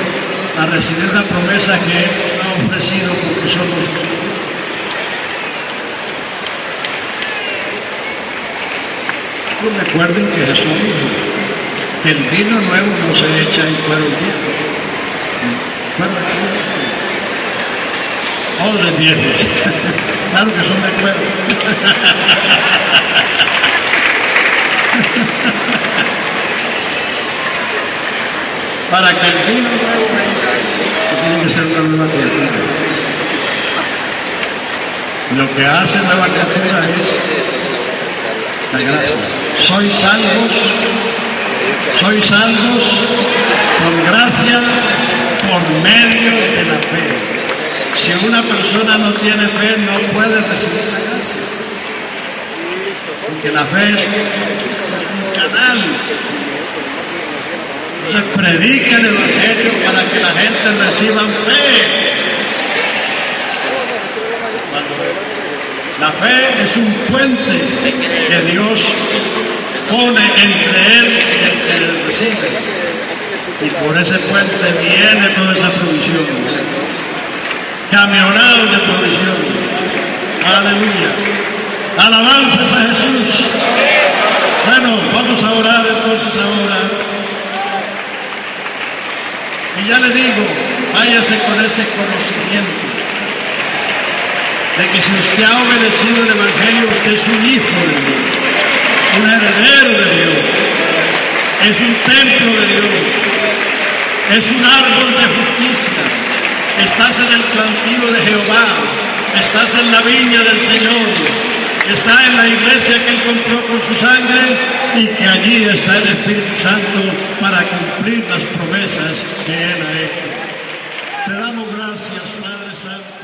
a recibir la promesa que Él nos ha ofrecido porque somos sus hijos. Recuerden que Jesús dijo que el vino nuevo no se echa en cuero viejo. Odres viejos. Claro que son de cuero. Para que el vino nuevo venga, tiene que ser una nueva criatura. Lo que hace nueva criatura es la gracia. Sois salvos por gracia, por medio de la fe. Si una persona no tiene fe, no puede recibir la gracia. Porque la fe es un canal. Entonces predica el Evangelio para que la gente reciba fe. La fe es un puente que Dios pone entre él y el que recibe. Y por ese puente viene toda esa provisión. Camionado de provisión. Aleluya. Alabanzas a Jesús. Bueno, vamos a orar entonces ahora. Y ya le digo, váyase con ese conocimiento de que si usted ha obedecido el Evangelio, usted es un hijo de Dios, un heredero de Dios, es un templo de Dios, es un árbol de justicia, estás en el plantío de Jehová, estás en la viña del Señor, está en la iglesia que Él compró con su sangre y que allí está el Espíritu Santo para cumplir las promesas que Él ha hecho. Te damos gracias, Padre Santo.